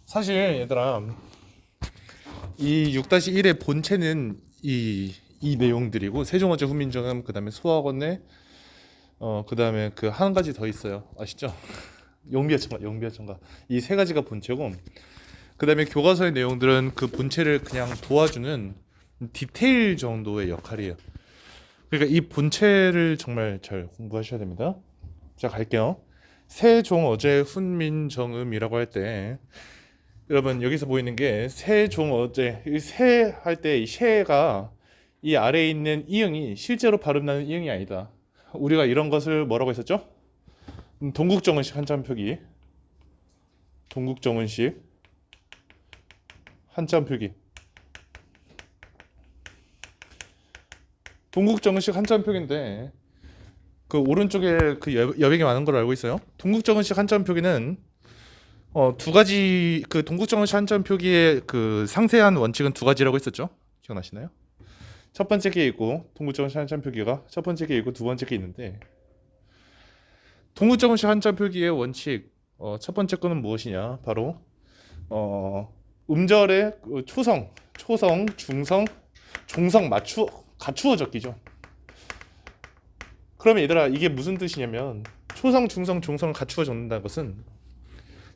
사실 얘들아, 이 6-1의 본체는 이 내용들이고, 세종어제 후민정음, 그다음에 소학원의 그다음에 그 한 가지 더 있어요. 아시죠? 용비어천가 이 세 가지가 본체고, 그다음에 교과서의 내용들은 그 본체를 그냥 도와주는 디테일 정도의 역할이에요. 그러니까 이 본체를 정말 잘 공부하셔야 됩니다. 자, 갈게요. 세종어제 훈민정음이라고 할 때, 여러분 여기서 보이는 게 세종어제, 세 할 때 이 셰가 이 아래에 있는 이응이 실제로 발음나는 이응이 아니다. 우리가 이런 것을 뭐라고 했었죠? 동국정은식 한자음 표기, 동국정은식 한자음 표기, 동국정은식 한자음 표기인데, 그 오른쪽에 그 여백이 많은 걸 알고 있어요. 동국정은식 한자음 표기는 두 가지, 그 동국정은식 한자음 표기의 그 상세한 원칙은 두 가지라고 했었죠. 기억나시나요? 첫 번째 게 있고, 동국정은식 한자음 표기가 첫 번째 게 있고 두 번째 게 있는데, 동국정은식 한자음 표기의 원칙, 첫 번째 거는 무엇이냐? 바로 음절의 초성, 중성, 종성 갖추어 적기죠. 그러면 얘들아, 이게 무슨 뜻이냐면, 초성, 중성, 종성을 갖추어 적는다는 것은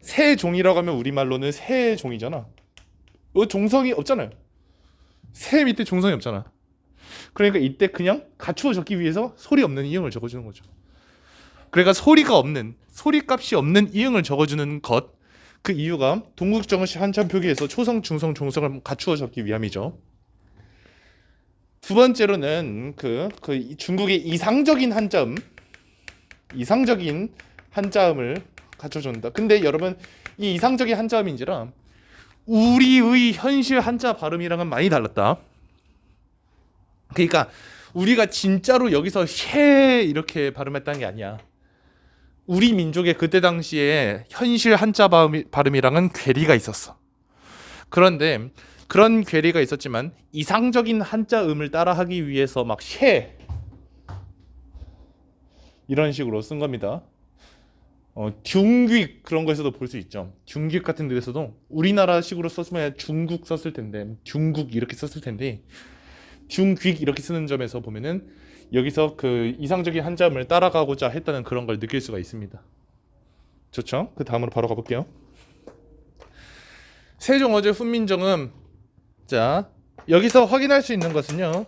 세종이라고 하면 우리말로는 세종이잖아. 종성이 없잖아요. 세 밑에 종성이 없잖아. 그러니까 이때 그냥 갖추어 적기 위해서 소리 없는 이응을 적어주는 거죠. 그러니까 소리값이 없는 이응을 적어주는 것, 그 이유가 동국정은식 한자음 표기에서 초성, 중성, 종성을 갖추어 적기 위함이죠. 두 번째로는 그 중국의 이상적인 한자음을 갖춰준다. 근데 여러분, 이 이상적인 한자음인지라 우리의 현실 한자 발음이랑은 많이 달랐다. 그러니까 우리가 진짜로 여기서 셰 이렇게 발음했다는 게 아니야. 우리 민족의 그때 당시에 현실 한자 발음이랑은 괴리가 있었어. 그런데 그런 괴리가 있었지만 이상적인 한자음을 따라하기 위해서 막 셰 이런 식으로 쓴 겁니다. 듀귀 그런 거에서도 볼 수 있죠. 듀귀 같은 데에서도 우리나라식으로 썼으면 중국 썼을 텐데, 중국 이렇게 썼을 텐데, 듀귀 이렇게 쓰는 점에서 보면은 여기서 그 이상적인 한자음을 따라가고자 했다는 그런 걸 느낄 수가 있습니다. 좋죠? 그 다음으로 바로 가볼게요. 세종어제 훈민정음. 자, 여기서 확인할 수 있는 것은요.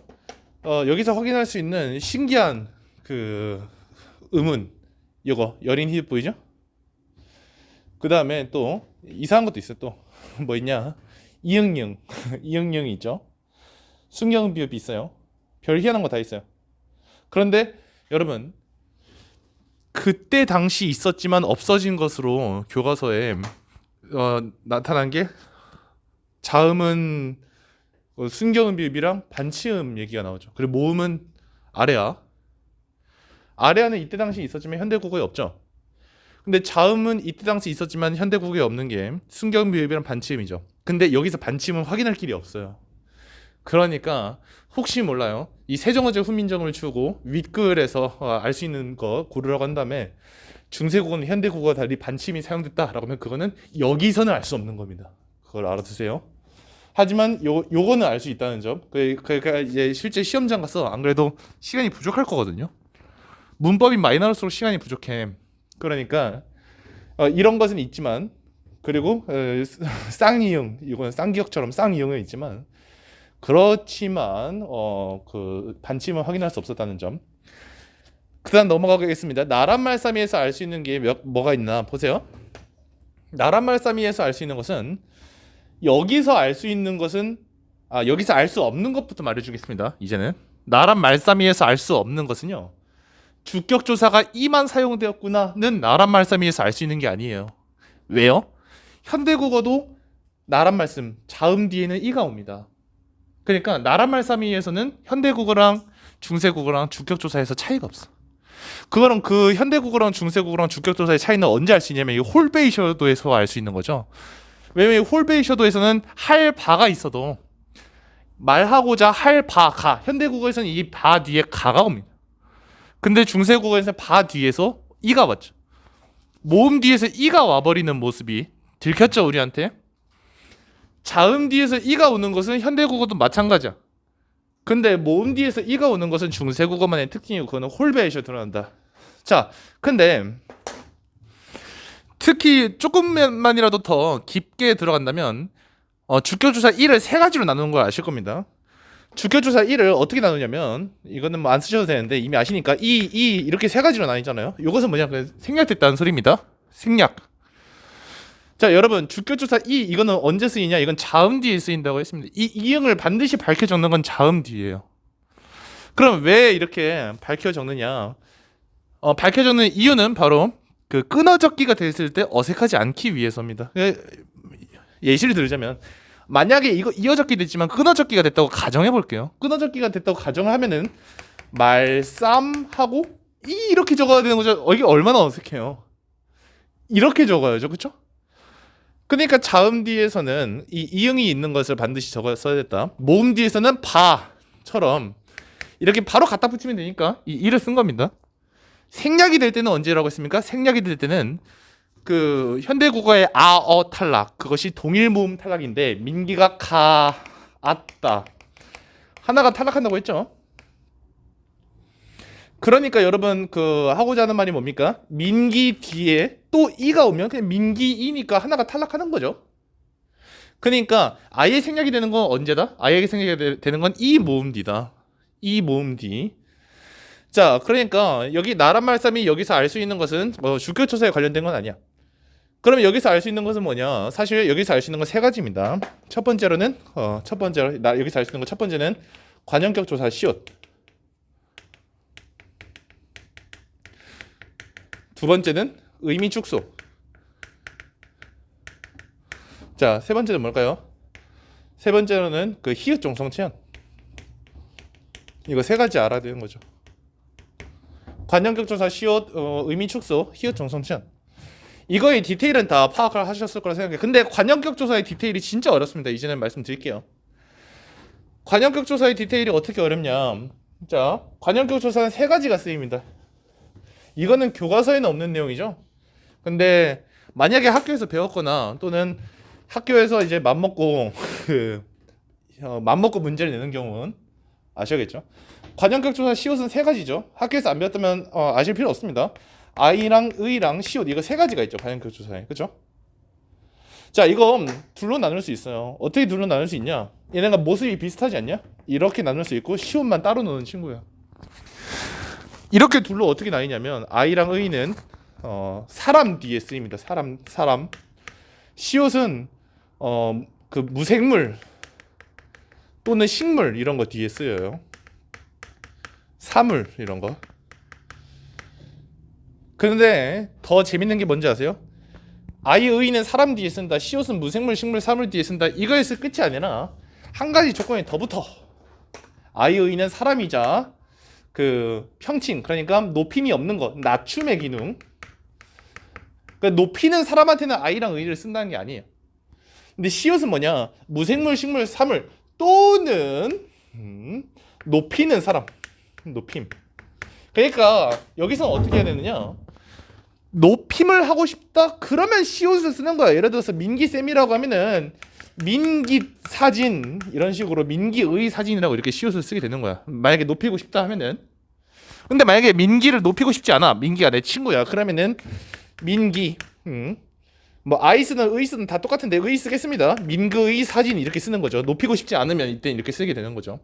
여기서 확인할 수 있는 신기한 그 음은 이거 여린 히읗 보이죠? 그 다음에 또 이상한 것도 있어요. 또 뭐 있냐? 이응영 이응영이 있죠. 순경 비읍이 있어요. 별 희한한 거 다 있어요. 그런데 여러분, 그때 당시 있었지만 없어진 것으로 교과서에 나타난 게 자음은 순경음 비읍이랑 반치음 얘기가 나오죠. 그리고 모음은 아래아. 아래아는 이때 당시 있었지만 현대국어에 없죠. 근데 자음은 이때 당시 있었지만 현대국어에 없는 게 순경 비읍이랑 반치음이죠. 근데 여기서 반치음은 확인할 길이 없어요. 그러니까 혹시 몰라요. 이 세종어제 훈민정음을 추고 윗글에서 알 수 있는 거 고르라고 한 다음에 중세국어는 현대국어와 달리 반침이 사용됐다라고 하면 그거는 여기서는 알 수 없는 겁니다. 그걸 알아두세요. 하지만 요거는 알 수 있다는 점. 그러니까 이제 실제 시험장 가서 안 그래도 시간이 부족할 거거든요. 문법이 많이 나올수록 시간이 부족해. 그러니까 이런 것은 있지만, 그리고 쌍이응, 이거는 쌍기역처럼 쌍이응은 있지만, 그렇지만 그 반침은 확인할 수 없었다는 점. 그다음 넘어가겠습니다. 나란말싸미에서 알 수 있는 게 뭐가 있나 보세요. 나란말싸미에서 알 수 있는 것은, 여기서 알 수 있는 것은, 여기서 알 수 없는 것부터 말해주겠습니다. 이제는 나란말싸미에서 알 수 없는 것은요, 주격조사가 이만 사용되었구나는 나란말싸미에서 알 수 있는 게 아니에요. 왜요? 현대국어도 나란말씀 자음 뒤에는 이가 옵니다. 그러니까 나란말싸미에서는 현대국어랑 중세국어랑 주격조사에서 차이가 없어. 그거랑 그 현대국어랑 중세국어랑 주격조사의 차이는 언제 알 수 있냐면 이 홀베이셔도에서 알 수 있는 거죠. 왜냐면 홀베이셔도에서는 할 바가 있어도 말하고자 할 바가, 현대국어에서는 이 바 뒤에 가가 옵니다. 근데 중세국어에서는 바 뒤에서 이가 왔죠. 모음 뒤에서 이가 와버리는 모습이 들켰죠, 우리한테. 자음 뒤에서 이가 오는 것은 현대국어도 마찬가지야. 근데 모음 뒤에서 이가 오는 것은 중세국어만의 특징이고 그거는 홀베이션 드러난다. 자, 근데 특히 조금만이라도 더 깊게 들어간다면 주격조사 1을 세 가지로 나누는 걸 아실 겁니다. 주격조사 1을 어떻게 나누냐면 이거는 뭐 안 쓰셔도 되는데 이미 아시니까 이 이렇게 세 가지로 나뉘잖아요. 이것은 뭐냐? 생략됐다는 소리입니다. 생략. 자, 여러분 주격조사 2 이거는 언제 쓰이냐? 이건 자음 뒤에 쓰인다고 했습니다. 이 이응을 반드시 밝혀 적는 건 자음 뒤에요. 그럼 왜 이렇게 밝혀 적느냐? 밝혀 적는 이유는 바로 그 끊어 적기가 됐을 때 어색하지 않기 위해서입니다. 예시를 들자면 만약에 이거 이어 적기 됐지만 끊어 적기가 됐다고 가정해 볼게요. 끊어 적기가 됐다고 가정을 하면은 말쌈하고 이렇게 적어야 되는 거죠. 이게 얼마나 어색해요. 이렇게 적어야죠, 그렇죠? 그러니까 자음 뒤에서는 이 이응이 있는 것을 반드시 적어 써야 됐다. 모음 뒤에서는 바처럼 이렇게 바로 갖다 붙이면 되니까 이 이를 쓴 겁니다. 생략이 될 때는 언제라고 했습니까? 생략이 될 때는 그 현대국어의 아어 탈락, 그것이 동일 모음 탈락인데 민기가 가, 아따 하나가 탈락한다고 했죠. 그러니까 여러분 그 하고자 하는 말이 뭡니까? 민기 뒤에 또 이가 오면 그냥 민기이니까 하나가 탈락하는 거죠. 그러니까 아예 생략이 되는 건 언제다? 아예 생략이 되는 건 이 모음 뒤다. 이 모음 뒤. 자, 그러니까 여기 나란 말씀이 여기서 알 수 있는 것은 주격조사에 관련된 건 아니야. 그러면 여기서 알 수 있는 것은 뭐냐? 사실 여기서 알 수 있는 건 세 가지입니다. 첫 번째로는 여기서 알 수 있는 거 첫 번째는 관형격 조사 시옷. 두 번째는 의미 축소. 자, 세 번째는 뭘까요? 세 번째로는 그 히읗 종성 체현. 이거 세 가지 알아야 되는 거죠. 관형격 조사 시옷, 의미 축소, 히읗 종성 체현. 이거의 디테일은 다 파악을 하셨을 거라 생각해요. 근데 관형격 조사의 디테일이 진짜 어렵습니다. 이제는 말씀드릴게요. 관형격 조사의 디테일이 어떻게 어렵냐? 자, 관형격 조사는 세 가지가 쓰입니다. 이거는 교과서에는 없는 내용이죠. 근데 만약에 학교에서 배웠거나 또는 학교에서 이제 맘먹고 맘먹고 문제를 내는 경우는 아셔야겠죠. 관형격 조사 시옷은 세 가지죠. 학교에서 안 배웠다면 아실 필요 없습니다. 아이랑 의랑 시옷 이거 세 가지가 있죠. 관형격 조사에. 그렇죠? 자, 이거 둘로 나눌 수 있어요. 어떻게 둘로 나눌 수 있냐? 얘네가 모습이 비슷하지 않냐? 이렇게 나눌 수 있고 시옷만 따로 노는 친구야. 이렇게 둘로 어떻게 나뉘냐면 아이랑 의는 사람 뒤에 쓰입니다. 사람. 시옷은 그 무생물 또는 식물 이런 거 뒤에 쓰여요. 사물 이런 거. 그런데 더 재밌는 게 뭔지 아세요? 아이 의는 사람 뒤에 쓴다. 시옷은 무생물, 식물, 사물 뒤에 쓴다. 이거에서 끝이 아니라 한 가지 조건이 더 붙어. 아이 의는 사람이자 그 평칭, 그러니까 높임이 없는 것, 낮춤의 기능. 그러니까 높이는 사람한테는 아이랑 의를 쓴다는 게 아니에요. 근데 시옷은 뭐냐? 무생물, 식물, 사물 또는 높이는 사람. 높임. 그러니까 여기서 어떻게 해야 되느냐? 높임을 하고 싶다? 그러면 시옷을 쓰는 거야. 예를 들어서 민기쌤이라고 하면은 민기 사진 이런 식으로 민기의 사진이라고 이렇게 시옷을 쓰게 되는 거야. 만약에 높이고 싶다 하면은. 근데 만약에 민기를 높이고 싶지 않아. 민기가 내 친구야. 그러면은 민기 뭐 아이 쓰든 의 쓰든 다 똑같은데 의 쓰겠습니다. 민기의 사진 이렇게 쓰는 거죠. 높이고 싶지 않으면 이때 이렇게 쓰게 되는 거죠.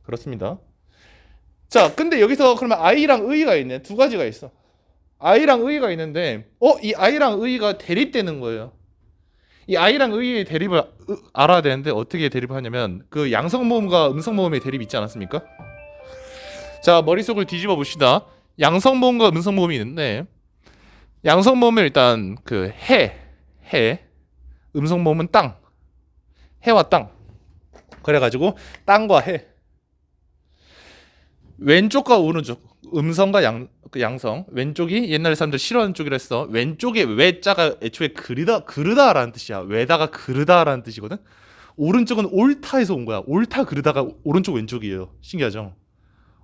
그렇습니다. 자, 근데 여기서 그러면 아이랑 의가 있네. 두 가지가 있어. 아이랑 의가 있는데 이 아이랑 의가 대립되는 거예요. 이 아이랑 의의 대립을 알아야 되는데 어떻게 대립을 하냐면 그 양성모음과 음성모음의 대립 있지 않았습니까? 자, 머릿속을 뒤집어 봅시다. 양성모음과 음성모음이 있는데 양성모음은 일단 그 해, 음성모음은 땅, 해와 땅. 그래가지고 땅과 해. 왼쪽과 오른쪽, 음성과 양성. 왼쪽이 옛날에 사람들 싫어하는 쪽이라 했어. 왼쪽에 외자가 애초에 그르다라는 뜻이야. 외다가 그르다라는 뜻이거든. 오른쪽은 옳다에서 온 거야. 옳다 그르다가 오른쪽 왼쪽이에요. 신기하죠?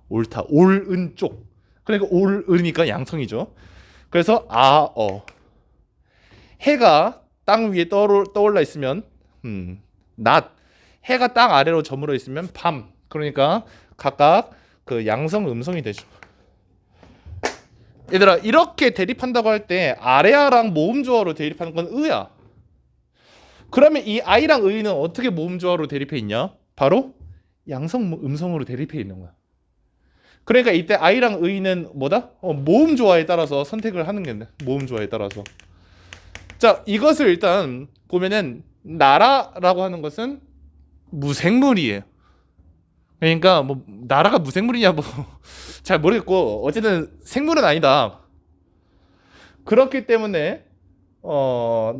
옳다, 옳은 쪽. 그러니까 옳으니까 양성이죠. 그래서 해가 땅 위에 떠올라 있으면 낮. 해가 땅 아래로 저물어 있으면 밤. 그러니까 각각 그 양성 음성이 되죠. 얘들아, 이렇게 대립한다고 할 때 아래아랑 모음조화로 대립하는 건 의야. 그러면 이 아이랑 의는 어떻게 모음조화로 대립해 있냐? 바로 양성 음성으로 대립해 있는 거야. 그러니까 이때 아이랑 의는 뭐다? 모음조화에 따라서 선택을 하는 게 모음조화에 따라서. 자, 이것을 일단 보면은 나라라고 하는 것은 무생물이에요. 그러니까 뭐 나라가 무생물이냐 뭐 잘 모르겠고 어쨌든 생물은 아니다. 그렇기 때문에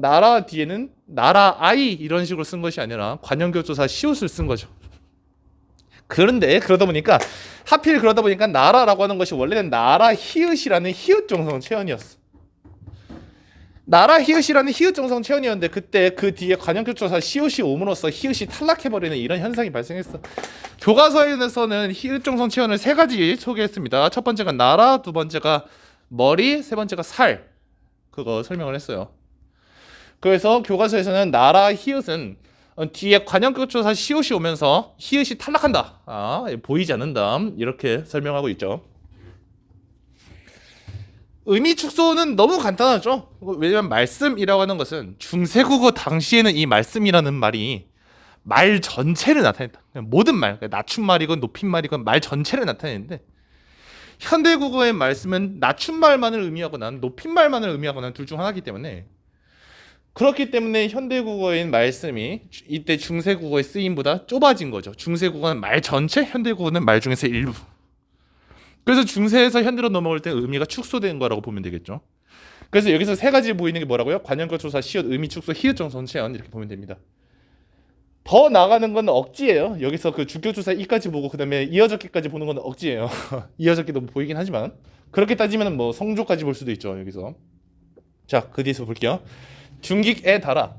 나라 뒤에는 나라 아이 이런 식으로 쓴 것이 아니라 관형교조사 시옷을 쓴 거죠. 그런데 그러다 보니까 나라라고 하는 것이 원래는 나라 히읗이라는 히읗 정성 체언이었어. 나라 히읗이라는 히읗 정성 체언이었는데 그때 그 뒤에 관형교조사 시옷이 옴으로써 히읗이 탈락해버리는 이런 현상이 발생했어. 교과서에서는 히읗 정성 체언을 세 가지 소개했습니다. 첫 번째가 나라, 두 번째가 머리, 세 번째가 살. 그거 설명을 했어요. 그래서 교과서에서는 나라 히읗은 뒤에 관형교조사 시옷이 오면서 히읗이 탈락한다. 보이지 않는다. 이렇게 설명하고 있죠. 의미 축소는 너무 간단하죠. 왜냐면 말씀이라고 하는 것은 중세국어 당시에는 이 말씀이라는 말이 말 전체를 나타낸다. 모든 말, 낮춤말이건 높임말이건 말 전체를 나타내는데 현대국어의 말씀은 낮춤말만을 의미하거나 높임말만을 의미하거나 둘 중 하나이기 때문에 그렇기 때문에 현대국어의 말씀이 이때 중세국어의 쓰임보다 좁아진 거죠. 중세국어는 말 전체, 현대국어는 말 중에서 일부. 그래서 중세에서 현대로 넘어올 때 의미가 축소된 거라고 보면 되겠죠. 그래서 여기서 세 가지 보이는 게 뭐라고요? 관형교조사, 시옷, 의미 축소, 히읗 정성 체언 이렇게 보면 됩니다. 더 나가는 건 억지예요. 여기서 그 주격조사 이까지 보고 그다음에 이어적기까지 보는 건 억지예요. 이어적기도 보이긴 하지만 그렇게 따지면 뭐 성조까지 볼 수도 있죠. 여기서. 자, 그 뒤에서 볼게요. 중깃 애 달아.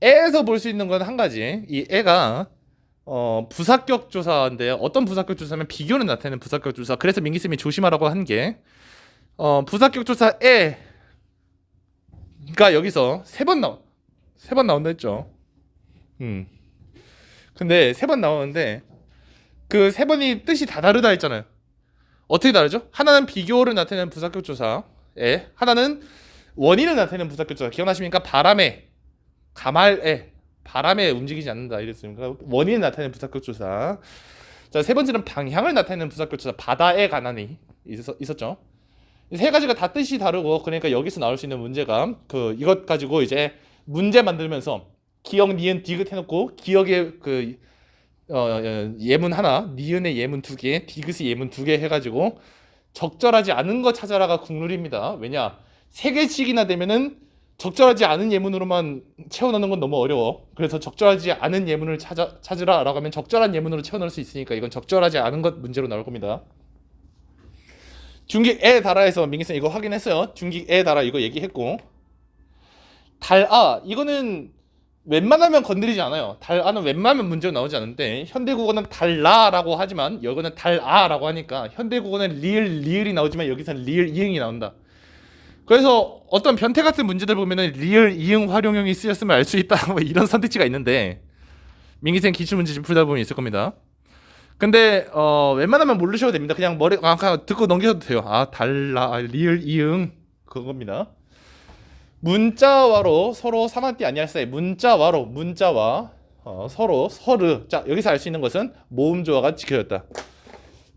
애에서 볼 수 있는 건 한 가지. 이 애가 부사격 조사인데 어떤 부사격 조사면 비교는 나타내는 부사격 조사. 그래서 민기쌤이 조심하라고 한 게 부사격 조사 애가 여기서 세 번 나온다 했죠. 근데 세 번 나오는데 그 세 번이 뜻이 다 다르다 했잖아요. 어떻게 다르죠? 하나는 비교를 나타내는 부사격 조사에, 하나는 원인을 나타내는 부사격 조사. 기억나십니까? 바람에 움직이지 않는다 이랬습니까? 원인을 나타내는 부사격 조사. 자, 세 번째는 방향을 나타내는 부사격 조사. 바다에 관한이 있었죠. 세 가지가 다 뜻이 다르고 그러니까 여기서 나올 수 있는 문제가 이것 가지고 이제 문제 만들면서 기역, 니은, 디귿 해놓고 기역의 예문 하나, 니은의 예문 두 개, 디귿의 예문 두 개 해가지고 적절하지 않은 거 찾아라가 국룰입니다. 왜냐? 세 개씩이나 되면은 적절하지 않은 예문으로만 채워넣는 건 너무 어려워. 그래서 적절하지 않은 예문을 찾으라라고 하면 적절한 예문으로 채워넣을 수 있으니까 이건 적절하지 않은 것 문제로 나올 겁니다. 중깃에 달아에서 민기쌤 이거 확인했어요. 중깃에 달아 이거 얘기했고 달아 이거는 웬만하면 건드리지 않아요. 달아는 웬만하면 문제가 나오지 않는데 현대국어는 달라라고 하지만 여기는 달아라고 하니까 현대국어는 리을이 나오지만 여기서는 리을 이응이 나온다. 그래서 어떤 변태 같은 문제들 보면은 리을 이응 활용형이 쓰였으면 알 수 있다 뭐 이런 선택지가 있는데 민기생 기출문제 좀 풀다 보면 있을 겁니다. 근데 웬만하면 모르셔도 됩니다. 그냥 그냥 듣고 넘기셔도 돼요. 달라 리을 이응 그겁니다. 문자와로 서로 사만띠 아니할사이 문자와 서로 서르. 자, 여기서 알 수 있는 것은 모음조화가 지켜졌다.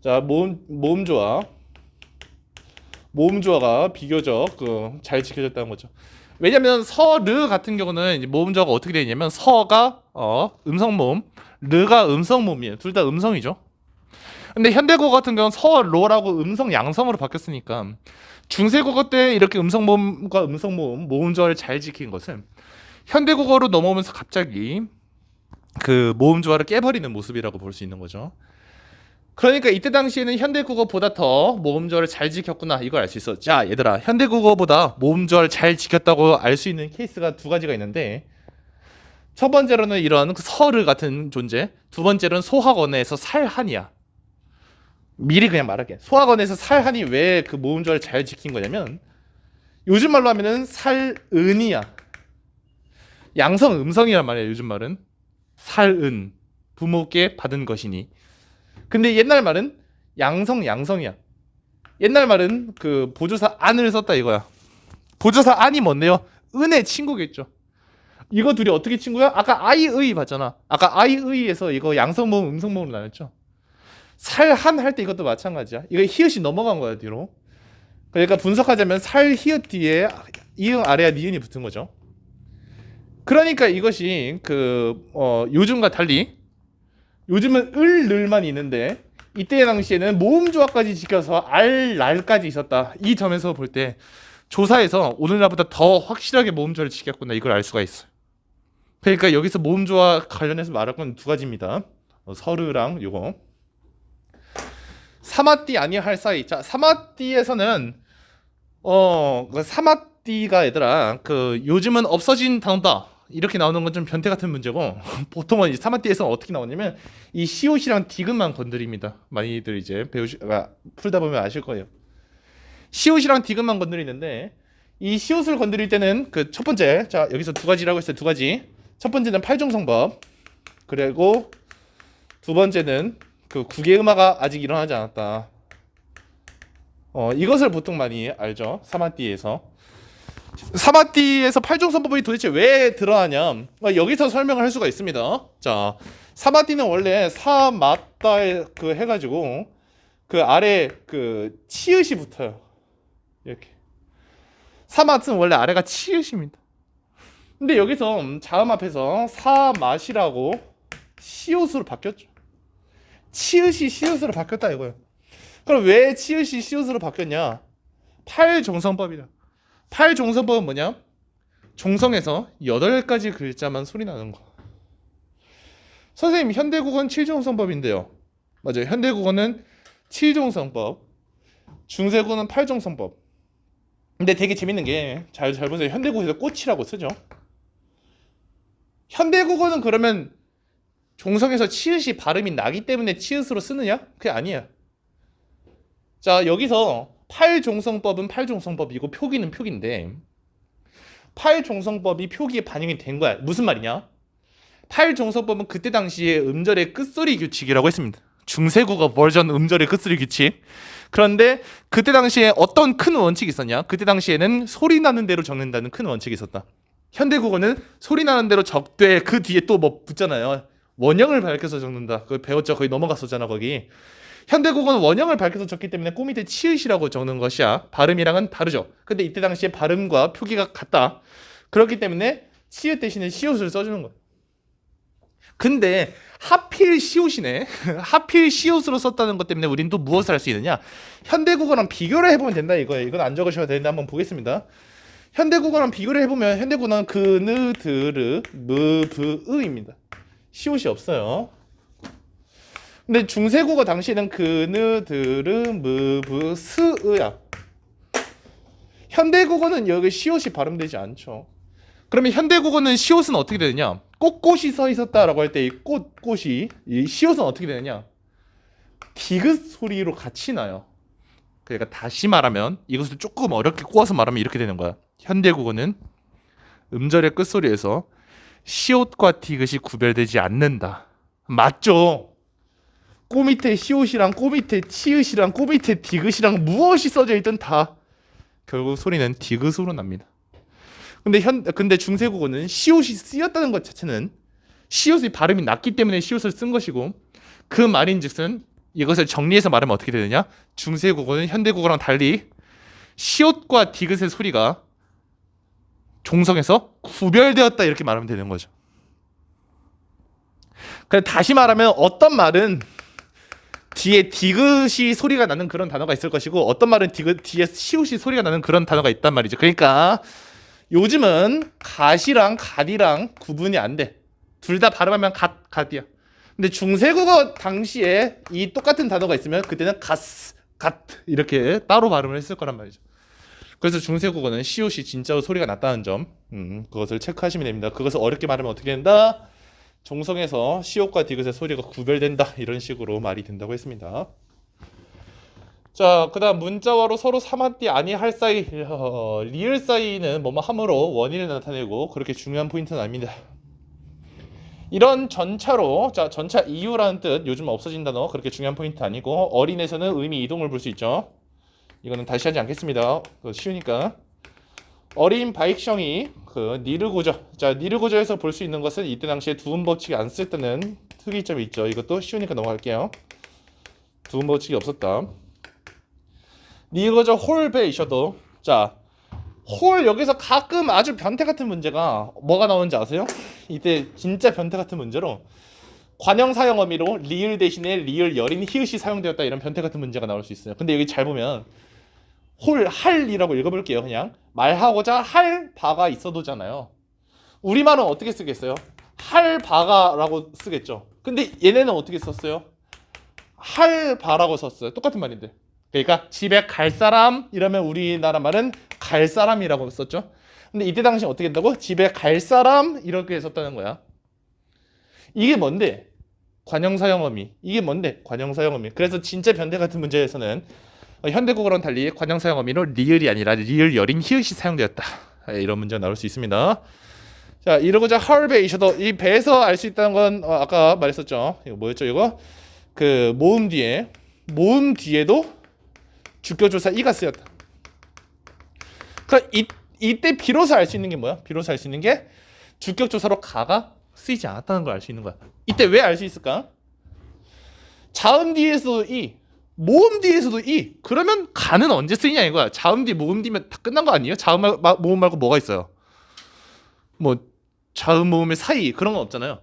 자, 모음조화가 비교적 잘 지켜졌다는 거죠. 왜냐면 서르 같은 경우는 이제 모음조화가 어떻게 되어 있냐면 서가 음성모음, 르가 음성모음이에요. 둘 다 음성이죠. 근데 현대국어 같은 경우는 서로라고 음성 양성으로 바뀌었으니까 중세국어 때 이렇게 음성모음과 음성모음, 모음조화를 잘 지킨 것은 현대국어로 넘어오면서 갑자기 그 모음조화를 깨버리는 모습이라고 볼 수 있는 거죠. 그러니까 이때 당시에는 현대국어보다 더 모음조화를 잘 지켰구나 이걸 알 수 있어. 자, 얘들아, 현대국어보다 모음조화를 잘 지켰다고 알 수 있는 케이스가 두 가지가 있는데 첫 번째로는 이런 서르 같은 존재, 두 번째로는 소학원에서 살한이야. 미리 그냥 말할게. 소학원에서 살한이 왜 그 모음조화를 잘 지킨 거냐면 요즘 말로 하면은 살은이야. 양성 음성이란 말이에요. 요즘 말은 살은 부모께 받은 것이니. 근데 옛날 말은 양성 양성이야. 옛날 말은 그 보조사 안을 썼다 이거야. 보조사 안이 뭔데요? 은의 친구겠죠. 이거 둘이 어떻게 친구야? 아까 아이의 봤잖아. 아까 아이의에서 이거 양성모음 음성모음으로 나눴죠. 살한 할 때 이것도 마찬가지야. 이거 히읗이 넘어간 거야 뒤로. 그러니까 분석하자면 살 히읗 뒤에 이응 아래야 니은이 붙은 거죠. 그러니까 이것이 요즘과 달리 요즘은 을 늘만 있는데 이때 당시에는 모음 조합까지 지켜서 알 날까지 있었다. 이 점에서 볼 때 조사에서 오늘날보다 더 확실하게 모음 조합을 지켰구나 이걸 알 수가 있어요. 그러니까 여기서 모음 조합 관련해서 말할 건 두 가지입니다. 서르랑 요거. 사마띠 아니야 할 사이. 자, 사마띠에서는 사마띠가 얘들아 요즘은 없어진 단어다. 이렇게 나오는 건 좀 변태 같은 문제고 보통은 이 사마띠에서 어떻게 나오냐면 이 시옷이랑 디귿만 건드립니다. 많이들 이제 풀다 보면 아실 거예요. 시옷이랑 디귿만 건드리는데 이 시옷을 건드릴 때는 그 첫 번째, 자 여기서 두 가지라고 했어요. 두 가지. 첫 번째는 팔종성법, 그리고 두 번째는 그 구개음화가 아직 일어나지 않았다. 이것을 보통 많이 알죠. 사마띠에서. 사마띠에서 팔종선법이 도대체 왜 들어가냐? 여기서 설명을 할 수가 있습니다. 자, 사마띠는 원래 사마따에 해가지고 그 아래 그 치읓이 붙어요. 이렇게. 사마트는 원래 아래가 치읓입니다. 근데 여기서 자음 앞에서 사맛이라고 시옷으로 바뀌었죠. 치읓이 시옷으로 바뀌었다 이거예요. 그럼 왜 치읓이 시옷으로 바뀌었냐? 팔종성법이다. 팔종성법은 뭐냐? 종성에서 8가지 글자만 소리 나는 거. 선생님 현대국어는 7종성법인데요. 맞아요. 현대국어는 7종성법, 중세국어는 8종성법. 근데 되게 재밌는 게 잘 보세요. 현대국어에서 꽃이라고 쓰죠. 현대국어는 그러면 종성에서 치읓이 발음이 나기 때문에 치읓으로 쓰느냐? 그게 아니야. 자, 여기서 팔종성법은 팔종성법이고 표기는 표기인데 팔종성법이 표기에 반영이 된 거야. 무슨 말이냐? 팔종성법은 그때 당시에 음절의 끝소리 규칙이라고 했습니다. 중세국어 버전 음절의 끝소리 규칙. 그런데 그때 당시에 어떤 큰 원칙이 있었냐? 그때 당시에는 소리 나는 대로 적는다는 큰 원칙이 있었다. 현대국어는 소리 나는 대로 적되 그 뒤에 또 뭐 붙잖아요. 원형을 밝혀서 적는다. 그거 배웠죠? 거의 넘어갔었잖아 거기. 현대국어는 원형을 밝혀서 적기 때문에 꼬 밑에 치읓이라고 적는 것이야. 발음이랑은 다르죠. 근데 이때 당시에 발음과 표기가 같다. 그렇기 때문에 치읓 대신에 시옷을 써주는 거야. 근데 하필 시옷이네. 하필 시옷으로 썼다는 것 때문에 우린 또 무엇을 할 수 있느냐? 현대국어랑 비교를 해보면 된다 이거예요. 이건 안 적으셔도 되는데 한번 보겠습니다. 현대국어랑 비교를 해보면 현대국어는 그느, 드르, 무, 브, 으입니다. 시옷이 없어요. 근데 중세국어 당시에는 그느, 드르, 무, 브, 스, 으야. 현대국어는 여기 시옷이 발음되지 않죠. 그러면 현대국어는 시옷은 어떻게 되느냐? 꽃꽃이 서 있었다라고 할 때 이 꽃꽃이 이 시옷은 어떻게 되느냐? 디귿 소리로 같이 나요. 그러니까 다시 말하면 이것을 조금 어렵게 꼬아서 말하면 이렇게 되는 거야. 현대국어는 음절의 끝소리에서 시옷과 디귿이 구별되지 않는다. 맞죠? 꼬 밑에 시옷이랑 꼬 밑에 치읓이랑 꼬 밑에 디귿이랑 무엇이 써져 있든 다 결국 소리는 디귿으로 납니다. 근데 중세국어는 시옷이 쓰였다는 것 자체는 시옷의 발음이 낮기 때문에 시옷을 쓴 것이고 그 말인즉슨 이것을 정리해서 말하면 어떻게 되느냐? 중세국어는 현대국어랑 달리 시옷과 디귿의 소리가 종성에서 구별되었다 이렇게 말하면 되는 거죠. 그래 다시 말하면 어떤 말은 뒤에 디귿이 소리가 나는 그런 단어가 있을 것이고 어떤 말은 뒤에 시옷이 소리가 나는 그런 단어가 있단 말이죠. 그러니까 요즘은 갓이랑 갓이랑 구분이 안 돼. 둘 다 발음하면 갓이야. 근데 중세국어 당시에 이 똑같은 단어가 있으면 그때는 갓 이렇게 따로 발음을 했을 거란 말이죠. 그래서 중세국어는 시옷이 진짜로 소리가 났다는 점 그것을 체크하시면 됩니다. 그것을 어렵게 말하면 어떻게 된다? 종성에서 시옷과 디귿의 소리가 구별된다 이런 식으로 말이 된다고 했습니다. 자, 그다음 문자와로 서로 삼한띠 아니할 사이, 리을 사이는 뭐뭐 함으로 원인을 나타내고 그렇게 중요한 포인트는 아닙니다. 이런 전차로, 자, 전차 이유라는 뜻, 요즘 없어진 단어, 그렇게 중요한 포인트 아니고 어린에서는 의미 이동을 볼 수 있죠. 이거는 다시 하지 않겠습니다. 쉬우니까. 어린 바익성이 그 니르고저, 자, 니르고저에서 볼 수 있는 것은 이때 당시에 두음 법칙이 안 쓸 때는 특이점이 있죠. 이것도 쉬우니까 넘어갈게요. 두음 법칙이 없었다. 니르고저 홀베이셔도, 자, 홀 여기서 가끔 아주 변태 같은 문제가 뭐가 나오는지 아세요? 이때 진짜 변태 같은 문제로 관형 사형 어미로 리을 대신에 리을 여린 히읗이 사용되었다, 이런 변태 같은 문제가 나올 수 있어요. 근데 여기 잘 보면 홀 할이라고 읽어볼게요. 그냥 말하고자 할 바가 있어도잖아요. 우리말은 어떻게 쓰겠어요? 할 바가라고 쓰겠죠. 근데 얘네는 어떻게 썼어요? 할 바라고 썼어요. 똑같은 말인데. 그러니까 집에 갈 사람 이러면 우리나라 말은 갈 사람이라고 썼죠. 근데 이때 당시 어떻게 했다고? 집에 갈 사람 이렇게 썼다는 거야. 이게 뭔데? 관형사형어미. 이게 뭔데? 관형사형어미. 그래서 진짜 변태 같은 문제에서는 현대국어랑 달리 관형사형어미로 리을이 아니라 리을 여린 히읗이 사용되었다, 이런 문제가 나올 수 있습니다. 자, 이러고자 헐베이셔도, 이 배에서 알 수 있다는 건 아까 말했었죠. 이거 뭐였죠? 이거 그 모음 뒤에도 주격조사 이가 쓰였다. 그러니까 이때 비로소 알 수 있는 게 뭐야? 비로소 알 수 있는 게 주격조사로 가가 쓰이지 않았다는 걸 알 수 있는 거야. 이때 왜 알 수 있을까? 자음 뒤에서도 이, 모음 뒤에서도 이. 그러면 가는 언제 쓰이냐 이거야. 자음 뒤 모음 뒤면 다 끝난 거 아니에요? 자음 모음 말고 뭐가 있어요? 뭐 자음 모음의 사이 그런 건 없잖아요.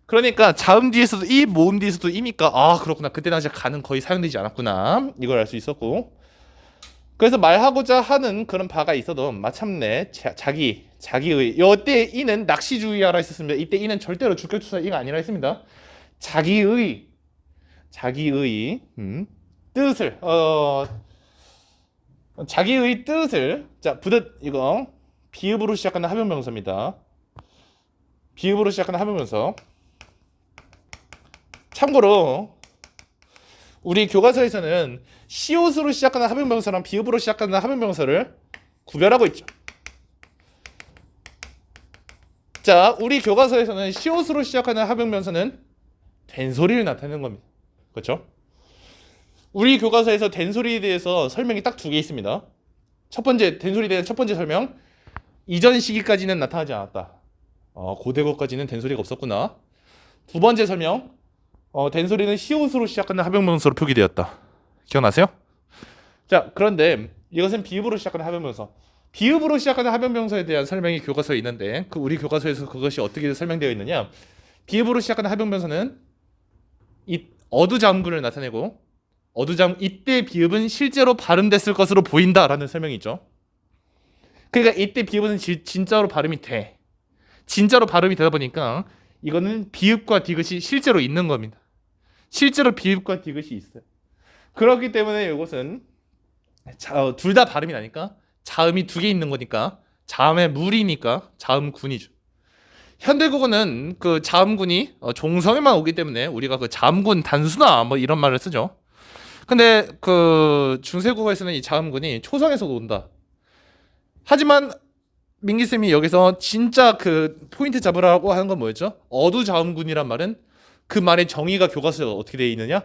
그러니까 자음 뒤에서도 이, 모음 뒤에서도 이니까 아, 그렇구나. 그때 당시에 가는 거의 사용되지 않았구나, 이걸 알 수 있었고. 그래서 말하고자 하는 그런 바가 있어도 마침내 자기의, 이때 이는 낚시주의하라 했었습니다. 이때 이는 절대로 주격조사 이가 아니라 했습니다. 자기의 뜻을, 자기의 뜻을, 자, 부득, 이거 비읍으로 시작하는 합용명사입니다. 비읍으로 시작하는 합용명사. 참고로 우리 교과서에서는 시옷으로 시작하는 합용명사랑 비읍으로 시작하는 합용명사를 구별하고 있죠. 자, 우리 교과서에서는 시옷으로 시작하는 합용명사는 된소리를 나타내는 겁니다. 그렇죠? 우리 교과서에서 된소리에 대해서 설명이 딱 두 개 있습니다. 첫 번째, 된소리에 대한 첫 번째 설명, 이전 시기까지는 나타나지 않았다. 고대고까지는 된소리가 없었구나. 두 번째 설명, 된소리는 시옷으로 시작하는 합용명사로 표기되었다. 기억나세요? 자, 그런데 이것은 비읍으로 시작하는 합용명사. 비읍으로 시작하는 합용명사에 대한 설명이 교과서에 있는데, 그 우리 교과서에서 그것이 어떻게 설명되어 있느냐? 비읍으로 시작하는 합용명사는 이 어두자음군을 나타내고, 이때 비읍은 실제로 발음됐을 것으로 보인다라는 설명이 있죠. 그러니까 이때 비읍은 진짜로 발음이 돼. 진짜로 발음이 되다 보니까 이거는 비읍과 디귿이 실제로 있는 겁니다. 실제로 비읍과 디귿이 있어요. 그렇기 때문에 이것은 둘 다 발음이 나니까 자음이 두 개 있는 거니까 자음의 물이니까 자음군이죠. 현대국어는 그 자음군이 종성에만 오기 때문에 우리가 그 자음군 단수나 뭐 이런 말을 쓰죠. 근데 그 중세국어에서는 이 자음군이 초성에서도 온다. 하지만 민기쌤이 여기서 진짜 그 포인트 잡으라고 하는 건 뭐였죠? 어두자음군이란 말은 그 말의 정의가 교과서에 어떻게 되어 있느냐?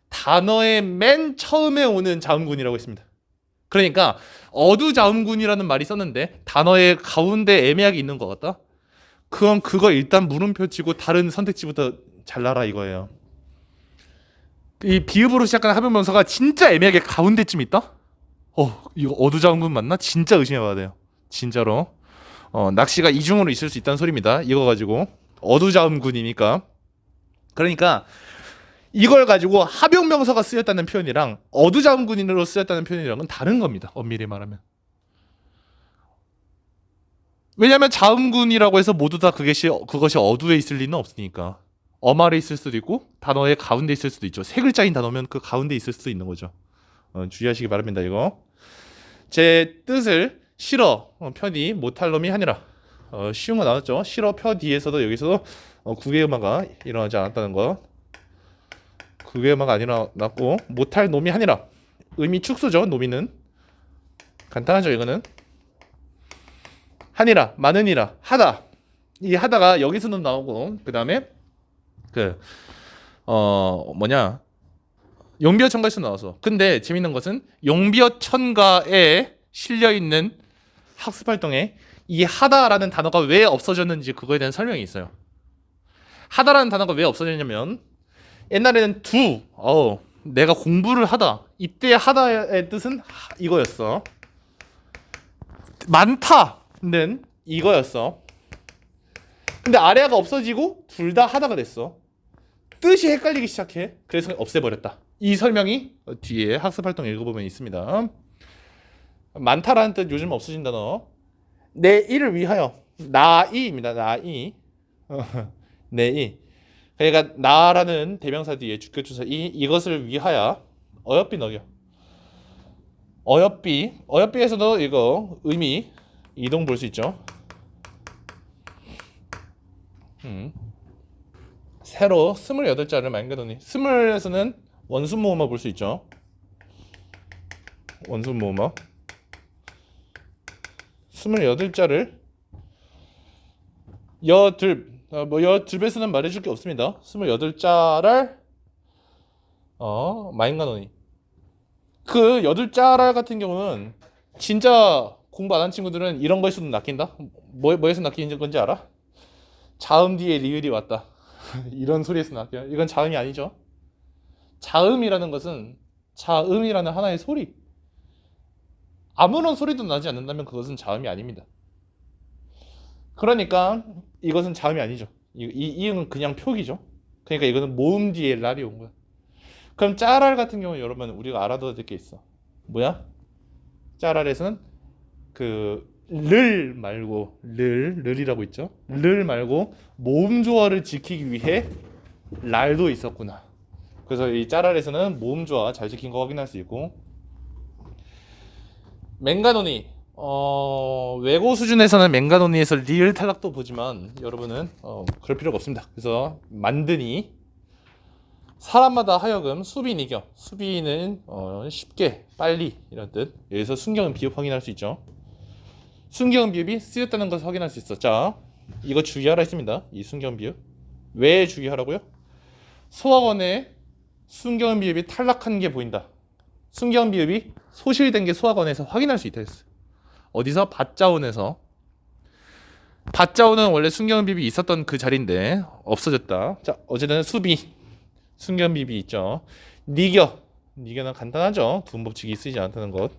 단어의 맨 처음에 오는 자음군이라고 했습니다. 그러니까 어두자음군이라는 말이 썼는데 단어의 가운데 애매하게 있는 것 같다? 그건 그거 일단 물음표 치고 다른 선택지부터 잘라라 이거예요. 이 비읍으로 시작하는 합용명사가 진짜 애매하게 가운데쯤 있다? 이거 어두자음군 맞나? 진짜 의심해봐야 돼요. 진짜로. 낚시가 이중으로 있을 수 있다는 소리입니다. 이거 가지고 어두자음군이니까. 그러니까 이걸 가지고 합용명사가 쓰였다는 표현이랑 어두자음군으로 쓰였다는 표현이랑은 다른 겁니다. 엄밀히 말하면. 왜냐하면 자음군이라고 해서 모두 다 그것이 어두에 있을 리는 없으니까. 엄 아래 있을 수도 있고 단어의 가운데 있을 수도 있죠. 세 글자인 단어면 그 가운데 있을 수도 있는 거죠. 주의하시기 바랍니다. 이거 제 뜻을 싫어 편히 못할 놈이 하니라. 쉬운 거 나왔죠. 싫어 펴 뒤에서도 여기서도 구개음화가 일어나지 않았다는 거. 구개음화가 안 일어났고 못할 놈이 하니라. 의미 축소죠. 노미는 간단하죠. 이거는 하니라, 많으니라, 하다. 이 하다가 여기서는 나오고 그 다음에 뭐냐 용비어천가에서 나와서. 근데 재밌는 것은 용비어천가에 실려 있는 학습 활동에 이 하다라는 단어가 왜 없어졌는지 그거에 대한 설명이 있어요. 하다라는 단어가 왜 없어졌냐면 옛날에는 내가 공부를 하다. 이때 하다의 뜻은 이거였어. 많다는 이거였어. 근데 아래아가 없어지고 둘 다 하다가 됐어. 뜻이 헷갈리기 시작해. 그래서 없애버렸다. 이 설명이 뒤에 학습 활동 읽어보면 있습니다. 많다라는 뜻 요즘 없어진 단어. 내 이를 위하여. 나이입니다. 나이. 내 이. 그러니까 나라는 대명사 뒤에 주격조사 이것을 위하여. 어여삐 넣여. 어여삐에서도 이거 의미 이동 볼 수 있죠. 새로 28자를 만들더니 20에서는 원순모음어 볼 수 있죠. 원순모음어 28자를 여들배수는 말해줄 게 없습니다. 28자를 마인가노니 그 8자랄 같은 경우는 진짜 공부 안 한 친구들은 이런 거에서도 낚인다? 뭐에서 낚이는 건지 알아? 자음 뒤에 리을이 왔다. 이런 소리에서 낚여요. 이건 자음이 아니죠. 자음이라는 것은 자음이라는 하나의 소리. 아무런 소리도 나지 않는다면 그것은 자음이 아닙니다. 그러니까 이것은 자음이 아니죠. 이은 그냥 표기죠. 그러니까 이거는 모음 뒤에 랄이 온 거야. 그럼 짜랄 같은 경우 여러분 우리가 알아둬야 될 게 있어. 뭐야? 짜랄에서는 를 말고 르이라고 있죠. 를 말고 모음 조화를 지키기 위해 랄도 있었구나. 그래서 이 짜랄에서는 모음 조화 잘 지킨 거 확인할 수 있고 맹가노니 외고 수준에서는 맹가노니에서 리을 탈락도 보지만 여러분은 그럴 필요가 없습니다. 그래서 만드니 사람마다 하여금 수비인 이겨. 수비는 쉽게 빨리 이런 뜻. 여기서 순경은 비읍 확인할 수 있죠. 순경 비읍이 쓰였다는 것을 확인할 수 있어. 자, 이거 주의하라 했습니다. 이 순경 비읍. 왜 주의하라고요? 소학원에 순경 비읍이 탈락한 게 보인다. 순경 비읍이 소실된 게 소학원에서 확인할 수 있다 했어요. 어디서? 밭자원에서. 밭자원은 원래 순경 비읍이 있었던 그 자리인데 없어졌다. 자, 어제는 수비. 순경 비읍이 있죠. 니겨는 간단하죠. 구분법칙이 쓰이지 않다는 것.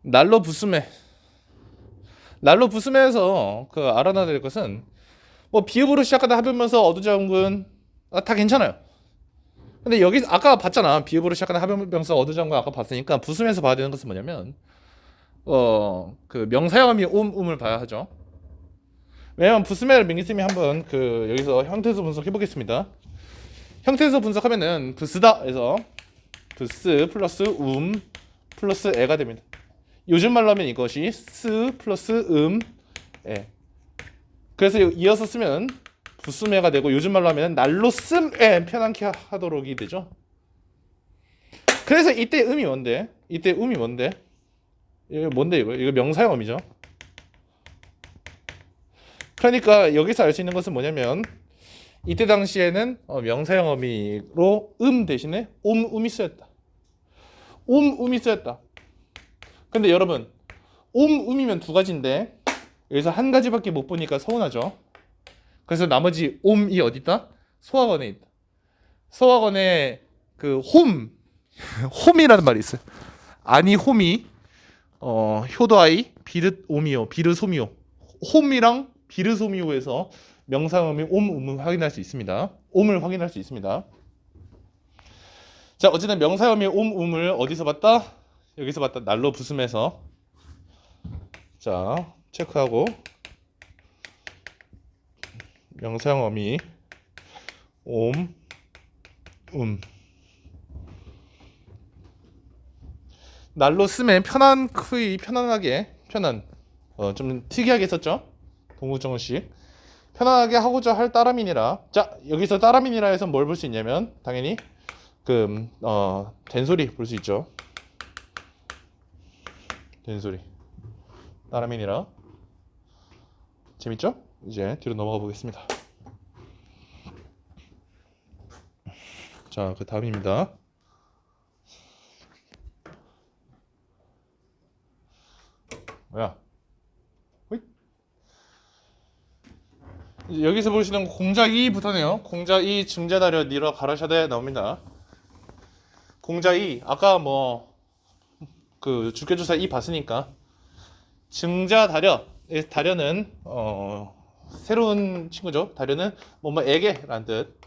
날로 부스메에서 알아놔야 될 것은 비읍으로 시작하다 합의면서 어두장군 다 괜찮아요. 근데 여기 아까 봤잖아. 비읍으로 시작하는 합의명사 어두장군 아까 봤으니까 부스메에서 봐야 되는 것은 뭐냐면 명사형이 음을 봐야 하죠. 왜냐면 부스메를 민기쌤이 한번 여기서 형태에서 분석해 보겠습니다. 형태에서 분석하면은 부스다에서 부스 플러스 플러스 에가 됩니다. 요즘 말로 하면 이것이 스 플러스 에. 그래서 이어서 쓰면 부스메가 되고 요즘 말로 하면 날로 씀에 편안케 하도록이 되죠. 그래서 이때 음이 뭔데? 이거 뭔데 이거 명사형음이죠. 그러니까 여기서 알 수 있는 것은 뭐냐면 이때 당시에는 명사형음이로 대신에 음이 쓰였다. 음이 쓰였다. 근데 여러분 음이면 두 가지인데 여기서 한 가지밖에 못 보니까 서운하죠. 그래서 나머지 이 어디 있다? 소학원에 있다. 소학원에 홈이라는 말이 있어요. 아니 홈이 효도아이 비릇오미오 비르소미오 홈이랑 비르소미오에서 명사음이 음을 확인할 수 있습니다. 음을 확인할 수 있습니다. 자, 어쨌든 명사음이 음을 어디서 봤다? 여기서 봤다. 날로 부스메에서. 자, 체크하고 명사형 어미 날로 쓰면 편안하게 좀 특이하게 썼죠. 동구정식 편안하게 하고자 할 따라민이라. 자, 여기서 따라민이라 해서 뭘 볼 수 있냐면 당연히 된소리 볼 수 있죠. 된소리. 따라민이라. 재밌죠? 이제 뒤로 넘어가 보겠습니다. 자, 그 다음입니다. 뭐야? 호잇. 이제 여기서 보시는 공자 2부터네요. 공자 2 증자다려 니러 가라샤대 나옵니다. 공자 2 아까 뭐 그 주께조사 2 봤으니까 증자다려 다려는 새로운 친구죠. 다려는 뭐뭐에게라는 뜻.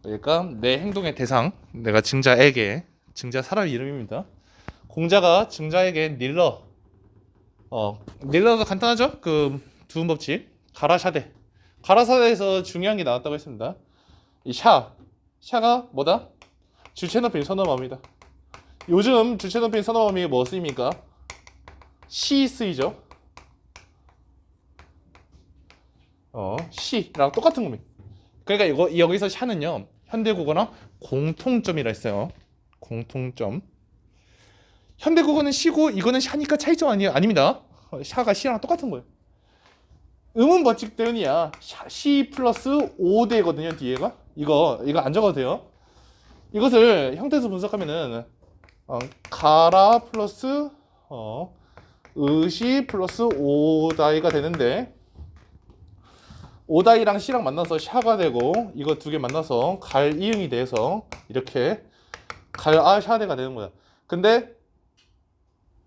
그러니까 내 행동의 대상, 내가 증자에게, 증자 사람 이름입니다. 공자가 증자에게 닐러도 간단하죠? 그 두음 법칙 가라샤대. 가라샤대에서 중요한 게 나왔다고 했습니다. 이 샤가 뭐다? 주체 높임 선어마입니다. 요즘 주체 높임 선어마이 뭐 쓰입니까? 시 쓰이죠. 시랑 똑같은 겁니다. 그러니까 여기서 샤는요 현대국어랑 공통점이라 했어요. 공통점. 현대국어는 시고 이거는 샤니까 차이점 아닙니다. 샤가 시랑 똑같은 거예요. 음은 법칙 때문이야. 시 플러스 5대거든요 뒤에가. 이거 안 적어도 돼요. 이것을 형태에서 분석하면은 가라 플러스 의시 플러스 오다이가 되는데 오다이랑 시랑 만나서 샤가 되고 이거 두 개 만나서 갈 이응이 돼서 이렇게 갈아 샤대가 되는 거야. 근데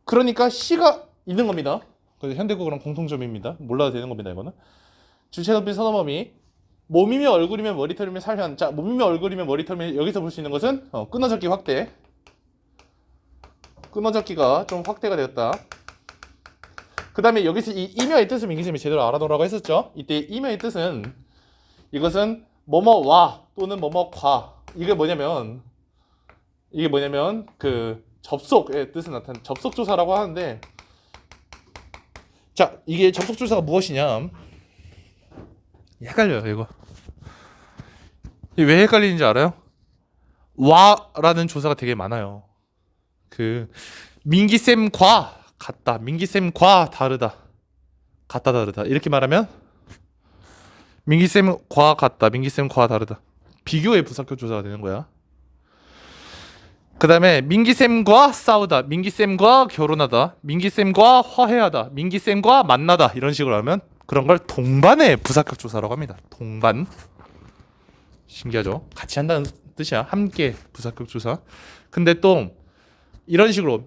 그러니까 시가 있는 겁니다. 그래서 현대국어랑 공통점입니다. 몰라도 되는 겁니다. 이거는 주체 높임 선어범위 몸이며 얼굴이며 머리털이며 살현. 자, 몸이며 얼굴이며 머리털이며 여기서 볼 수 있는 것은 끊어적기 확대. 끊어적기가 좀 확대가 되었다. 그 다음에 여기서 이 이며의 뜻을 민기쌤이 제대로 알아놓으라고 했었죠. 이때 이며의 뜻은 이것은 뭐뭐와 또는 뭐뭐과. 이게 뭐냐면 그 접속의 뜻을 나타내는 접속조사라고 하는데, 자, 이게 접속조사가 무엇이냐? 헷갈려요 이거. 왜 헷갈리는지 알아요? 와라는 조사가 되게 많아요. 그 민기쌤과 같다, 민기쌤과 다르다, 같다 다르다 이렇게 말하면 민기쌤과 같다, 민기쌤과 다르다 비교의 부사격 조사가 되는 거야. 그 다음에 민기쌤과 싸우다, 민기쌤과 결혼하다, 민기쌤과 화해하다, 민기쌤과 만나다 이런 식으로 하면 그런 걸 동반의 부사격 조사라고 합니다. 동반. 신기하죠? 같이 한다는 뜻이야. 함께 부사격 조사. 근데 또 이런 식으로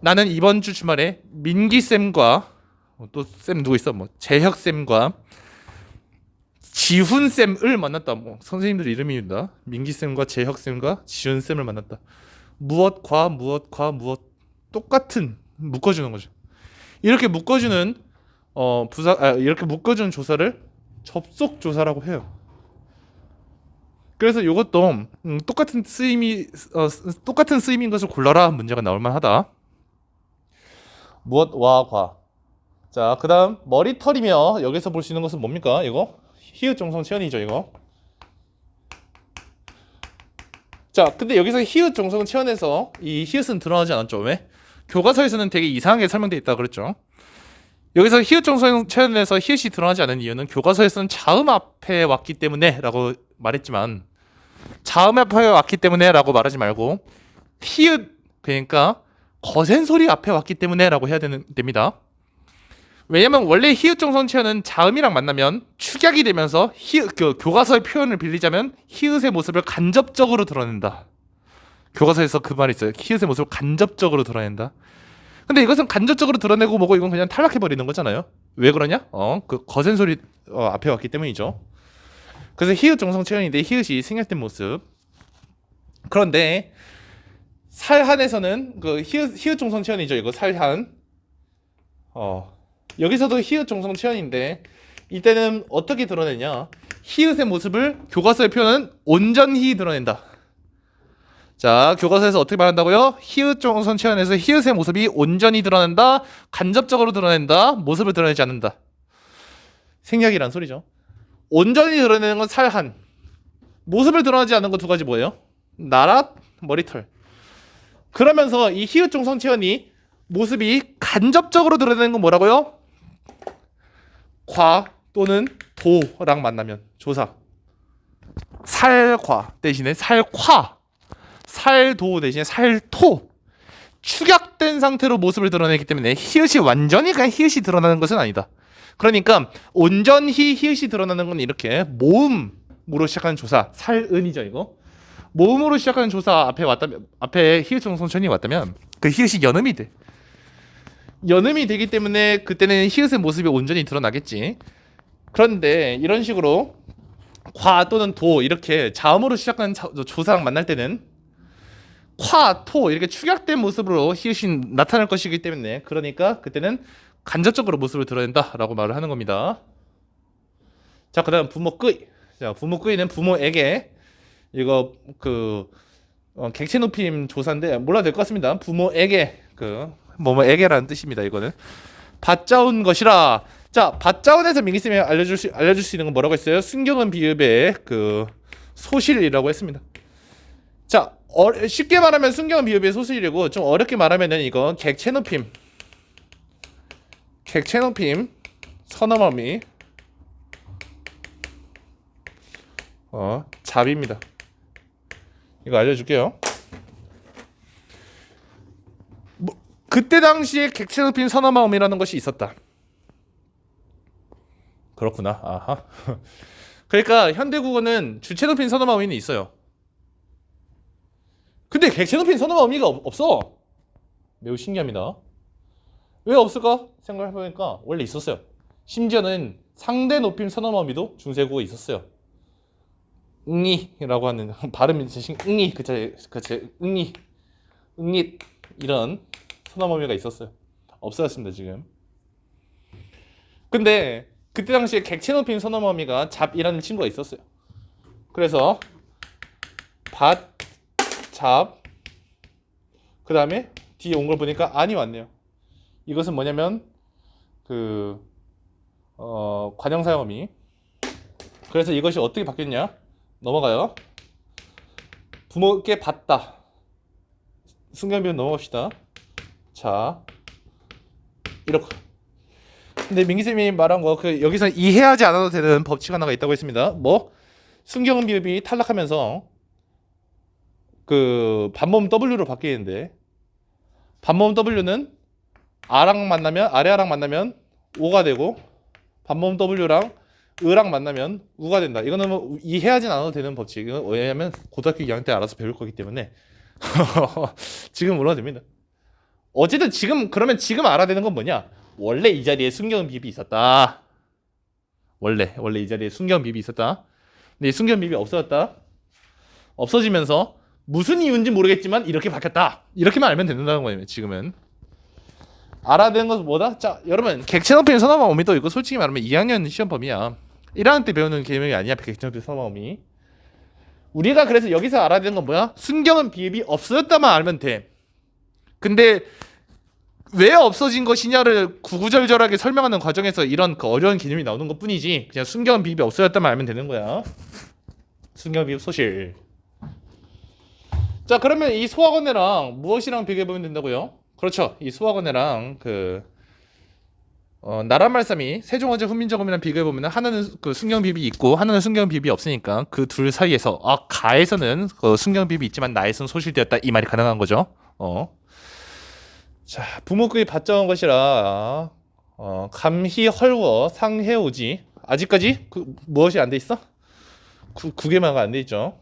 나는 이번 주 주말에 민기쌤과 또 쌤 누구 있어? 뭐 재혁쌤과 지훈쌤을 만났다. 뭐 선생님들 이름입니다. 민기쌤과 재혁쌤과 지훈쌤을 만났다. 무엇과 무엇 똑같은 묶어주는 거죠. 이렇게 묶어주는 이렇게 묶어주는 조사를 접속 조사라고 해요. 그래서 이것도 똑같은 쓰임인 것을 골라라 문제가 나올 만하다. 무엇과 과. 자, 그다음 머리털이며 여기서 볼 수 있는 것은 뭡니까? 이거 히읗 정성 체언이죠, 이거. 자, 근데 여기서 히읗 정성 체언에서 이 히읗은 드러나지 않았죠. 왜? 교과서에서는 되게 이상하게 설명되어 있다 그랬죠. 여기서 히읗 정성 체언에서 히읗이 드러나지 않은 이유는 교과서에서는 자음 앞에 왔기 때문에 라고 말했지만, 자음 앞에 왔기 때문에 라고 말하지 말고 티읕, 그러니까 거센 소리 앞에 왔기 때문에 라고 해야 됩니다. 왜냐면 원래 히읗 정성 체언은 자음이랑 만나면 축약이 되면서 교과서의 표현을 빌리자면 히읗의 모습을 간접적으로 드러낸다. 교과서에서 그 말이 있어요. 히읗의 모습을 간접적으로 드러낸다. 근데 이것은 간접적으로 드러내고 뭐고 이건 그냥 탈락해버리는 거잖아요. 왜 그러냐? 그 거센 소리 앞에 왔기 때문이죠. 그래서 히읗 정성 체언인데 히읗이 생략된 모습. 그런데 살한에서는 그 히읗 정성 체언이죠. 이거 살한. 여기서도 히읗 정성 체언인데 이때는 어떻게 드러내냐? 히읗의 모습을 교과서의 표현은 온전히 드러낸다. 자, 교과서에서 어떻게 말한다고요? 히읗 정성 체언에서 히읗의 모습이 온전히 드러낸다, 간접적으로 드러낸다, 모습을 드러내지 않는다. 생략이란 소리죠. 온전히 드러내는 건 살한. 모습을 드러나지 않는 거 두 가지 뭐예요? 나랏, 머리털. 그러면서 이 히읗종 성체현이 모습이 간접적으로 드러내는 건 뭐라고요? 과 또는 도랑 만나면 조사. 살과 대신에 살과, 살도 대신에 살토. 축약된 상태로 모습을 드러내기 때문에 히읗이 완전히 그냥 히읗이 드러나는 것은 아니다. 그러니까 온전히 히읗이 드러나는 건 이렇게 모음으로 시작하는 조사, 살은이죠 이거. 모음으로 시작하는 조사 앞에 왔다면, 앞에 히읗종 성천이 왔다면 그 히읗이 연음이 돼. 연음이 되기 때문에 그때는 히읗의 모습이 온전히 드러나겠지. 그런데 이런 식으로 과 또는 도 이렇게 자음으로 시작하는 조사랑 만날 때는 과, 토 이렇게 축약된 모습으로 히읗이 나타날 것이기 때문에 그러니까 그때는 간접적으로 모습을 드러낸다라고 말을 하는 겁니다. 자, 그다음 부모끄이. 자, 부모끄이는 부모에게 이거 객체 높임 조사인데 몰라도 될 것 같습니다. 부모에게 뭐에게라는 뜻입니다. 이거는 받자운 것이라. 자, 받자운에서 민기쌤이 알려줄 수 있는 건 뭐라고 했어요? 순경은 비읍의 소실이라고 했습니다. 자, 쉽게 말하면 순경은 비읍의 소실이고 좀 어렵게 말하면은 이거 객체 높임 선어머미 잡입니다. 이거 알려줄게요. 그때 당시에 객체 높임 선어마음이라는 것이 있었다. 그렇구나. 아하. 그러니까 현대 국어는 주체 높임 선어마음이 있어요. 근데 객체 높임 선어마음이가 없어. 매우 신기합니다. 왜 없을까 생각해보니까 원래 있었어요. 심지어는 상대 높임 선어마음이도 중세국어에 있었어요. 응이라고 하는 발음이 응이 그치 응이 이런 선어머미가 있었어요. 없어졌습니다 지금. 근데 그때 당시에 객체 높임 선어머미가 잡이라는 친구가 있었어요. 그래서 밭, 잡, 그 다음에 뒤에 온 걸 보니까 안이 왔네요. 이것은 뭐냐면 관형사형어미. 그래서 이것이 어떻게 바뀌었냐? 넘어가요. 부모께 받다. 순간비율 넘어갑시다. 자, 이렇게. 근데 민기쌤이 말한 거 여기서 이해하지 않아도 되는 법칙 하나가 있다고 했습니다. 뭐? 순경 비읍이 탈락하면서 반모음 W로 바뀌는데 반모음 W는 아랑 만나면 아래아랑 만나면 오가 되고 반모음 W랑 으랑 만나면 우가 된다. 이거는 뭐 이해하진 않아도 되는 법칙. 왜냐하면 고등학교 2학년 때 알아서 배울 거기 때문에 지금 몰라도 됩니다. 어쨌든 지금 알아야 되는 건 뭐냐? 원래 이 자리에 순경 비읍이 있었다. 원래 이 자리에 순경 비읍이 있었다. 근데 이 순경 비읍이 없어졌다. 없어지면서 무슨 이유인지 모르겠지만 이렇게 바뀌었다. 이렇게만 알면 된다는 거예요. 지금은 알아야 되는 것은 뭐다? 자, 여러분 객체 높임 선어마음이도 이거 솔직히 말하면 2학년 시험 범위야. 1학년 때 배우는 개념이 아니야. 객체 높임 선어마음이. 우리가 그래서 여기서 알아야 되는 건 뭐야? 순경은 비읍이 없어졌다만 알면 돼. 근데 왜 없어진 것이냐를 구구절절하게 설명하는 과정에서 이런 어려운 개념이 나오는 것 뿐이지 그냥 순경은 비읍이 없어졌다만 알면 되는 거야. 순경 비읍 소실. 자, 그러면 이 소학원애랑 무엇이랑 비교해보면 된다고요? 그렇죠. 이 소학원애랑 나란말싸미 세종어제 훈민정음이랑 비교해보면 하나는 순경 비읍이 있고 하나는 순경 비읍이 없으니까 그 둘 사이에서 가에서는 순경 비읍이 있지만 나에서는 소실되었다 이 말이 가능한 거죠. 자, 부모급이 받정한 것이라 감히 헐워 상해오지. 아직까지 무엇이 안 돼 있어? 구개마가 안 돼 있죠.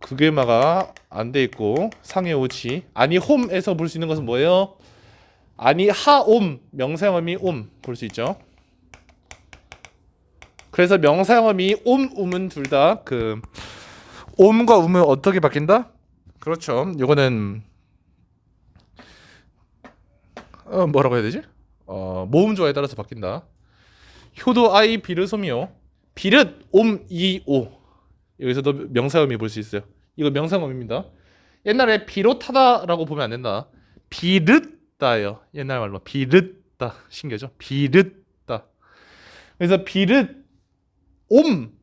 구개마가 안 돼 있고 상해오지. 아니 홈에서 볼 수 있는 것은 뭐예요? 아니 하옴 명사형어미 옴 볼 수 있죠. 그래서 명사형어미 옴 음은 둘 다 옴과 음은 어떻게 바뀐다? 그렇죠. 요거는 뭐라고 해야 되지? 모음 조화에 따라서 바뀐다. 효도 아이 비르소미오 비릇 옴 이오 여기서도 명사음이 볼 수 있어요. 이거 명사음입니다. 옛날에 비롯하다라고 보면 안 된다. 비릇다예요. 옛날 말로 비릇다 신기하죠? 비릇다. 그래서 비릇 옴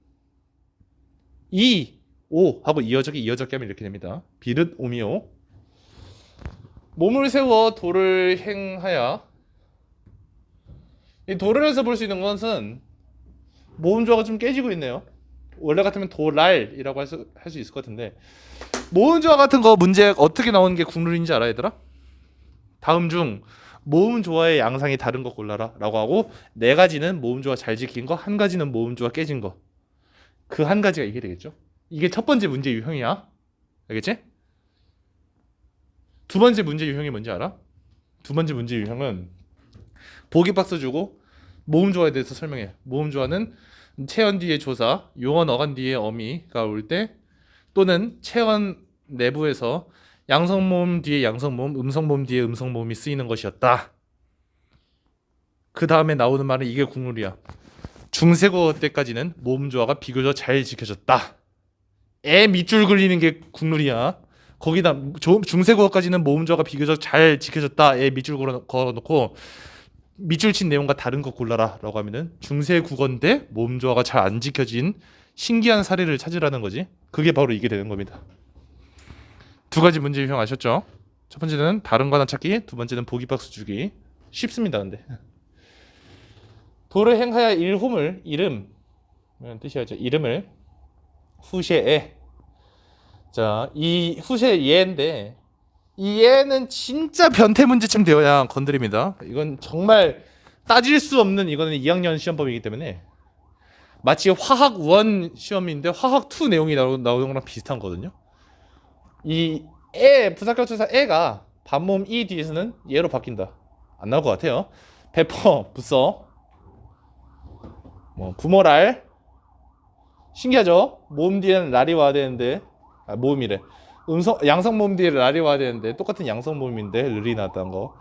이 오 하고 이어적기 하면 이렇게 됩니다. 비릇 옴이오. 몸을 세워 도를 행하야. 이 도를 해서 볼 수 있는 것은 모음조화가 좀 깨지고 있네요. 원래 같으면 도랄이라고 할 수 있을 것 같은데 모음조화 같은 거 문제 어떻게 나오는 게 국룰인지 알아 얘들아? 다음 중 모음조화의 양상이 다른 거 골라라 라고 하고 네 가지는 모음조화 잘 지킨 거, 한 가지는 모음조화 깨진 거. 그 한 가지가 이게 되겠죠. 이게 첫 번째 문제 유형이야. 알겠지? 두 번째 문제 유형이 뭔지 알아? 두 번째 문제 유형은 보기 박스 주고 모음조화에 대해서 설명해. 모음조화는 체언 뒤에 조사, 용언 어간 뒤에 어미가 올 때 또는 체언 내부에서 양성모음 뒤에 양성모음, 음성모음 뒤에 음성모음이 쓰이는 것이었다. 그 다음에 나오는 말은 이게 국룰이야. 중세국어 때까지는 모음조화가 비교적 잘 지켜졌다. 애 밑줄 그리는 게 국룰이야. 거기다 중세국어까지는 모음조화가 비교적 잘 지켜졌다. 애 밑줄 걸어놓고 밑줄 친 내용과 다른 거 골라라 라고 하면은 중세국어인데 모음조화가 잘 안 지켜진 신기한 사례를 찾으라는 거지. 그게 바로 이게 되는 겁니다. 두 가지 문제 유형 아셨죠? 첫 번째는 다른 거 하나 찾기, 두 번째는 보기 박스 주기. 쉽습니다. 근데 도를 행하여 일홈을 이름 뜻이야죠. 이름을 후셰에. 자, 이 후셰 예인데 이 예는 진짜 변태 문제쯤 되어야 건드립니다. 이건 정말 따질 수 없는 이거는 2학년 시험범이기 때문에 마치 화학 1 시험인데 화학 2 내용이 나오는 거랑 비슷한 거거든요. 이 부사격조사 애가 반모음 이 뒤에서는 얘로 바뀐다. 안 나올 것 같아요. 배퍼 부서 부모랄 신기하죠? 모음 뒤에는 랄이 와야 되는데 모음이래. 양성 모음 뒤에 랄이 와야 되는데 똑같은 양성 모음인데 르이 나왔다는 거.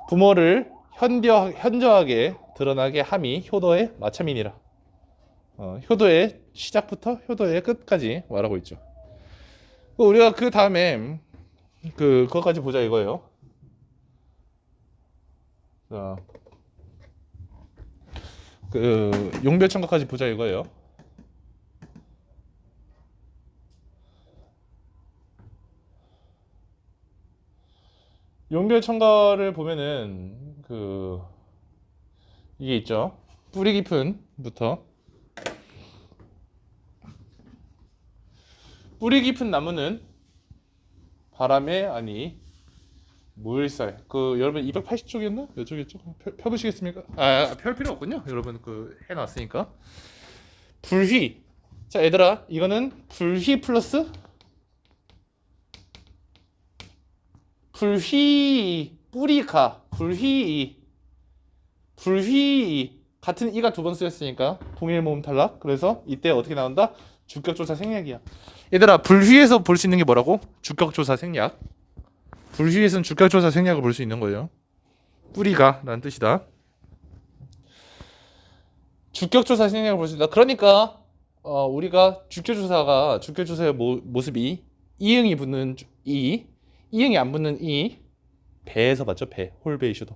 부모를 현저하게 드러나게 함이 효도의 마차민이라. 효도의 시작부터 효도의 끝까지 말하고 있죠. 우리가 그 다음에 그거까지 보자 이거예요. 자, 용별천가까지 보자 이거예요. 용별천가를 보면은 이게 있죠. 뿌리 깊은부터. 뿌리 깊은 나무는 바람에 아니 무일살. 여러분 280쪽이었나? 몇 쪽이었죠? 펴보시겠습니까? 펼 필요 없군요. 여러분 해놨으니까. 불휘. 자 얘들아 이거는 불휘 플러스 불휘 뿌리가 불휘 같은 이가 두 번 쓰였으니까 동일 모음 탈락. 그래서 이때 어떻게 나온다? 주격조사 생략이야. 얘들아 불휘에서 볼 수 있는 게 뭐라고? 주격조사 생략. 불휘에서는 주격조사 생략을 볼 수 있는 거예요. 뿌리가 라는 뜻이다. 주격조사 생략을 볼 수 있다. 그러니까 우리가 주격조사의 모습이 이응이 붙는 이응이 안 붙는 배에서 봤죠. 배 홀베이슈도.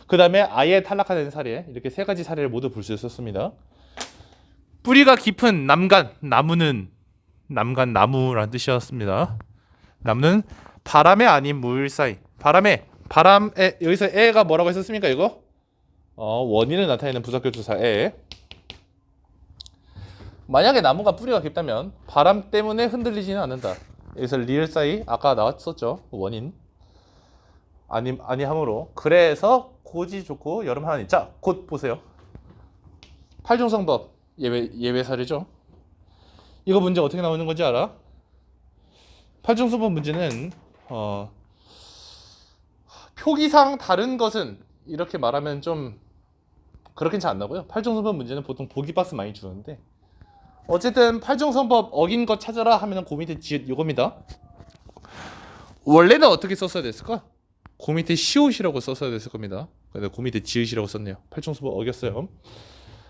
그 다음에 아예 탈락하는 사례. 이렇게 세 가지 사례를 모두 볼 수 있었습니다. 뿌리가 깊은 나무는 나무라는 뜻이었습니다. 나무는 바람에 아닌 물 사이. 바람에 여기서 에가 뭐라고 했었습니까 이거? 원인을 나타내는 부사격조사 에. 만약에 나무가 뿌리가 깊다면 바람 때문에 흔들리지는 않는다. 여기서 리을 사이 아까 나왔었죠. 원인 아니함으로. 그래서 고지 좋고 여름 하나님. 자, 곧 보세요. 팔중성법 예외 사례죠. 이거 문제 어떻게 나오는 건지 알아? 팔중성법 문제는 표기상 다른 것은 이렇게 말하면 좀 그렇긴 잘 안 나고요. 팔중성법 문제는 보통 보기 박스 많이 주는데 어쨌든 팔중성법 어긴 것 찾아라 하면 그 밑에 지읒 이겁니다. 원래는 어떻게 썼어야 됐을까? 그 밑에 시옷이라고 썼어야 됐을 겁니다. 근데 그 밑에 지읒이라고 썼네요. 팔중성법 어겼어요.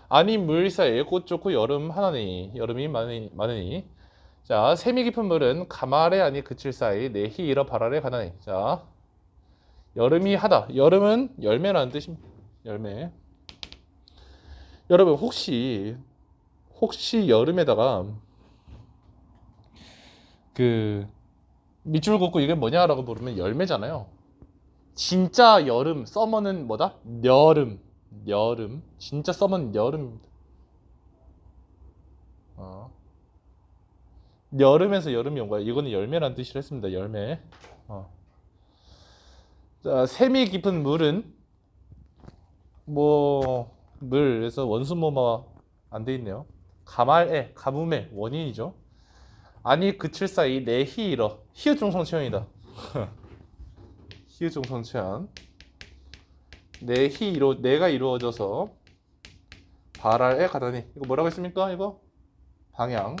아니 물 사이에 꽃 좋고 여름 하나니 여름이 많으니. 자 샘이 깊은 물은 가말에 아니 그칠 사이 내히 이러 발아래 가나니. 자 여름이 하다. 여름은 열매라는 뜻입니다. 열매. 여러분 혹시 여름에다가 그 밑줄 긋고 이게 뭐냐라고 물으면 열매잖아요. 진짜 여름, 서머는 뭐다? 여름. 진짜 서머는 여름입니다. 여름에서 여름이 온 거야. 이거는 열매란 뜻이라 했습니다. 열매. 자, 샘이 깊은 물은 물에서 원수모마 안 돼 있네요. 가뭄의 원인이죠. 아니 그칠 사이 내 희이러. 희읍종성체현이다. 희읍종성체현. 내가 이루어져서 발알에 가다니. 이거 뭐라고 했습니까? 이거 방향.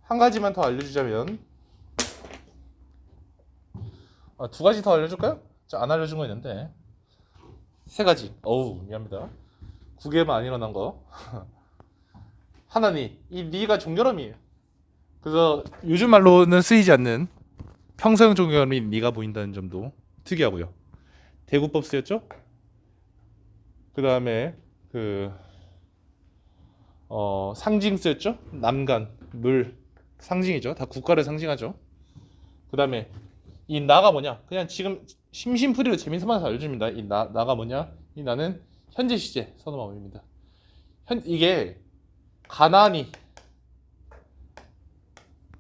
한 가지만 더 알려주자면 두 가지 더 알려줄까요? 안 알려준 거 있는데 세 가지. 미안합니다. 9개만 안 일어난 거. 하나니 이 니가 종결음이에요. 그래서 요즘 말로는 쓰이지 않는 평소형 종결음이 니가 보인다는 점도 특이하고요. 대구법 쓰였죠? 그 다음에 상징 쓰였죠? 남간, 물 상징이죠. 다 국가를 상징하죠. 그 다음에 이 나가 뭐냐? 그냥 지금 심심풀이로 재미삼아서 알려줍니다. 이 나가 뭐냐? 이 나는 현재 시제 선어마음입니다. 이게 가나니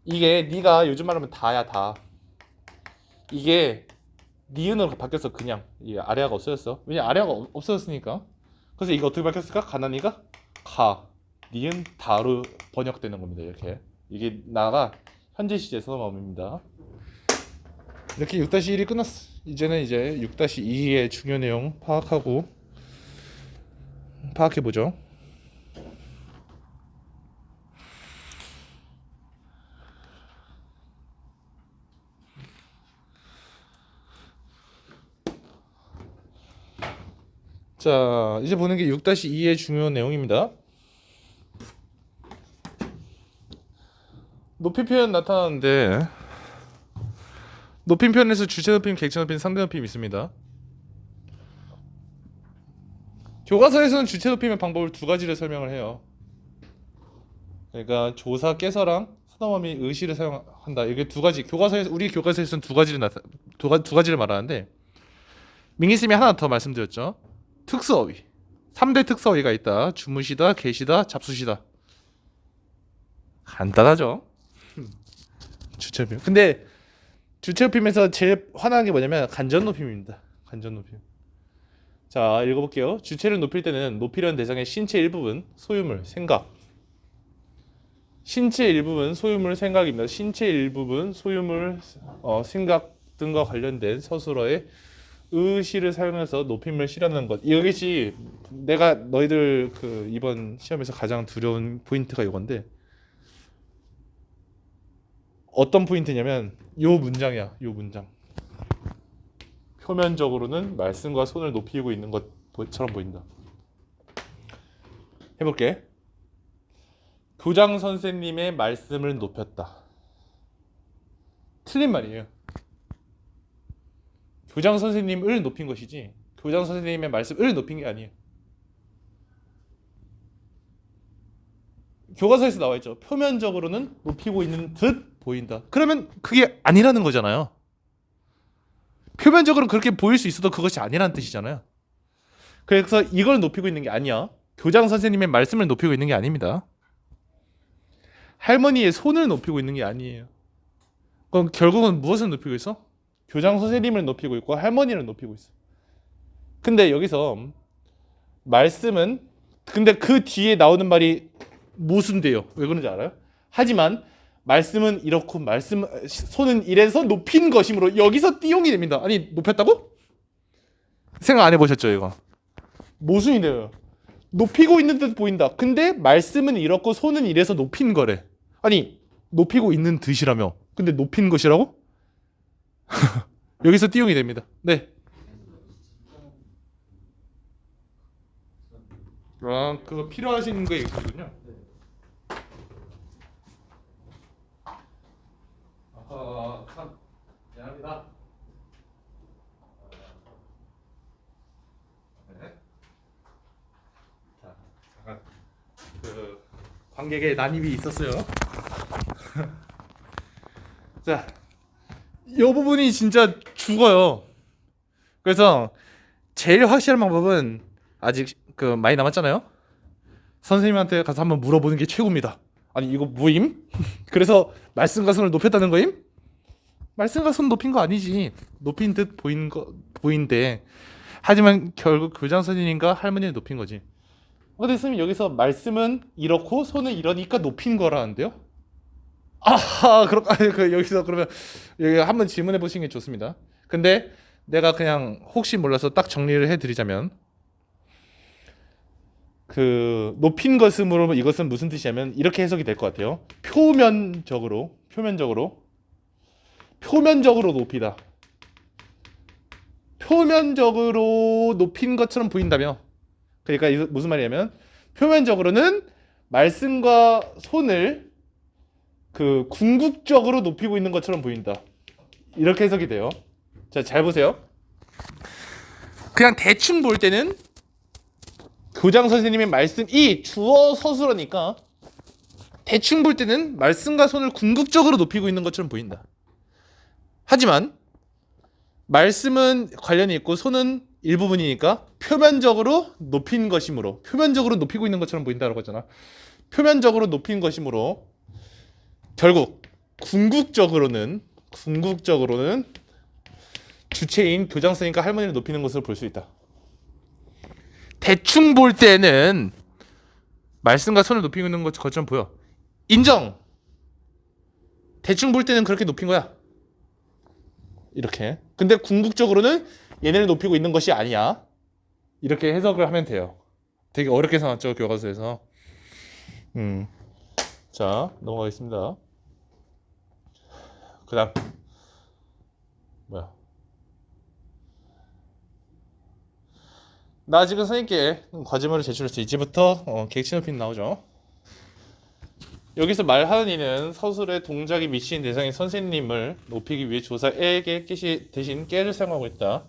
이게 니가 요즘 말하면 다야 다. 이게 니은으로 바뀌었어. 그냥 이 아래아가 없어졌어. 왜냐 아래아가 없어졌으니까. 그래서 이거 어떻게 바뀌었을까? 가나니가 가 니은 다로 번역되는 겁니다. 이렇게 이게 나가 현재 시제 선어마음입니다. 이렇게 6-1이 끝났어. 이제는 6-2의 중요 내용 파악해보죠. 자, 이제 보는 게 6-2의 중요 내용입니다. 높이 표현 나타나는데 높임 표현에서 주체 높임, 객체 높임, 상대 높임 있습니다. 교과서에서는 주체 높임의 방법을 두 가지를 설명을 해요. 그러니까 조사, 깨서랑 선어맘이 의시를 사용한다. 이게 두 가지. 우리 교과서에서는 두 가지를 말하는데 민기쌤이 하나 더 말씀드렸죠. 특수어휘. 3대 특수어휘가 있다. 주무시다, 계시다, 잡수시다. 간단하죠. 주체 높임. 근데 주체 높임에서 제일 화나는 게 뭐냐면 간접 높임입니다. 간접 높임. 자, 읽어볼게요. 주체를 높일 때는 높이려는 대상의 신체 일부분, 소유물, 생각. 신체 일부분, 소유물, 생각입니다. 신체 일부분, 소유물, 생각 등과 관련된 서술어의 의시를 사용해서 높임을 실현하는 것. 이것이 내가 너희들 이번 시험에서 가장 두려운 포인트가 이건데 어떤 포인트냐면 요 문장이야. 요 문장. 표면적으로는 말씀과 손을 높이고 있는 것처럼 보인다. 해볼게. 교장 선생님의 말씀을 높였다. 틀린 말이에요. 교장 선생님을 높인 것이지 교장 선생님의 말씀을 높인 게 아니에요. 교과서에서 나와 있죠. 표면적으로는 높이고 있는 듯 보인다. 그러면 그게 아니라는 거잖아요. 표면적으로 그렇게 보일 수 있어도 그것이 아니라는 뜻이잖아요. 그래서 이걸 높이고 있는 게 아니야. 교장 선생님의 말씀을 높이고 있는 게 아닙니다. 할머니의 손을 높이고 있는 게 아니에요. 그럼 결국은 무엇을 높이고 있어? 교장 선생님을 높이고 있고 할머니를 높이고 있어. 근데 여기서 말씀은 근데 그 뒤에 나오는 말이 모순돼요. 왜 그런지 알아요? 하지만 말씀은 이렇고 손은 이래서 높인 것이므로 여기서 띠용이 됩니다. 아니 높였다고? 생각 안 해보셨죠 이거? 모순이 돼요. 높이고 있는 듯 보인다. 근데 말씀은 이렇고 손은 이래서 높인 거래. 아니 높이고 있는 듯이라며. 근데 높인 것이라고? 여기서 띠용이 됩니다. 네. 그거 필요하신 거 있거든요. 참 미안합니다. 네. 자, 관객의 난입이 있었어요. 자, 이 부분이 진짜 죽어요. 그래서 제일 확실한 방법은 아직 그 많이 남았잖아요. 선생님한테 가서 한번 물어보는 게 최고입니다. 아니 이거 뭐임? 그래서 말씀과 손을 높였다는 거임? 말씀과 손 높인 거 아니지. 높인 듯 보인데 하지만 결국 교장 선생님과 할머니를 높인 거지. 근데 선생님 여기서 말씀은 이렇고 손은 이러니까 높인 거라는데요? 여기서 그러면 여기 한번 질문해 보시는 게 좋습니다. 근데 내가 그냥 혹시 몰라서 딱 정리를 해드리자면 그 높인 것으로 이것은 무슨 뜻이냐면 이렇게 해석이 될 것 같아요. 표면적으로 높이다. 표면적으로 높인 것처럼 보인다며. 그러니까 이거 무슨 말이냐면 표면적으로는 말씀과 손을 그 궁극적으로 높이고 있는 것처럼 보인다. 이렇게 해석이 돼요. 자, 잘 보세요. 그냥 대충 볼 때는 교장 선생님의 말씀이 주어 서술어니까 대충 볼 때는 말씀과 손을 궁극적으로 높이고 있는 것처럼 보인다. 하지만 말씀은 관련이 있고 손은 일부분이니까 표면적으로 높인 것이므로 표면적으로 높이고 있는 것처럼 보인다고 했잖아. 표면적으로 높인 것이므로 결국 궁극적으로는 주체인 교장 선생님과 할머니를 높이는 것으로 볼 수 있다. 대충 볼 때는 말씀과 손을 높이고 있는 것처럼 보여. 인정. 대충 볼 때는 그렇게 높인 거야. 이렇게. 근데 궁극적으로는 얘네를 높이고 있는 것이 아니야. 이렇게 해석을 하면 돼요. 되게 어렵게 나왔죠, 교과서에서. 자, 넘어가겠습니다. 그다음 뭐야? 나 지금 선생님께 과제물을 제출했어. 이제부터 객체 높임 나오죠. 여기서 말하는 이는 서술의 동작이 미치는 대상인 선생님을 높이기 위해 조사에게 대신 깨를 사용하고 있다.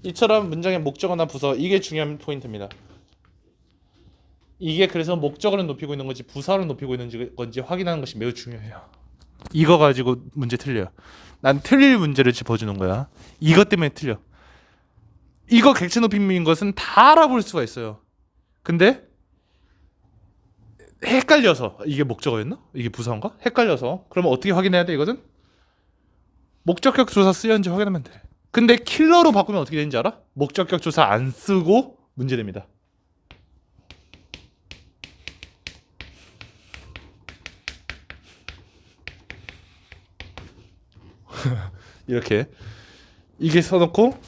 이처럼 문장의 목적어나 부서, 이게 중요한 포인트입니다. 이게 그래서 목적어를 높이고 있는 건지 부사를 높이고 있는 건지 확인하는 것이 매우 중요해요. 이거 가지고 문제 틀려요. 난 틀릴 문제를 짚어주는 거야. 이것 때문에 틀려. 이거 객체 높임인 것은 다 알아볼 수가 있어요. 근데 헷갈려서 이게 목적어였나? 이게 부사인가? 헷갈려서 그러면 어떻게 확인해야 돼 이것은? 목적격 조사 쓰였는지 확인하면 돼. 근데 킬러로 바꾸면 어떻게 되는지 알아? 목적격 조사 안 쓰고 문제됩니다. 이렇게 이게 써놓고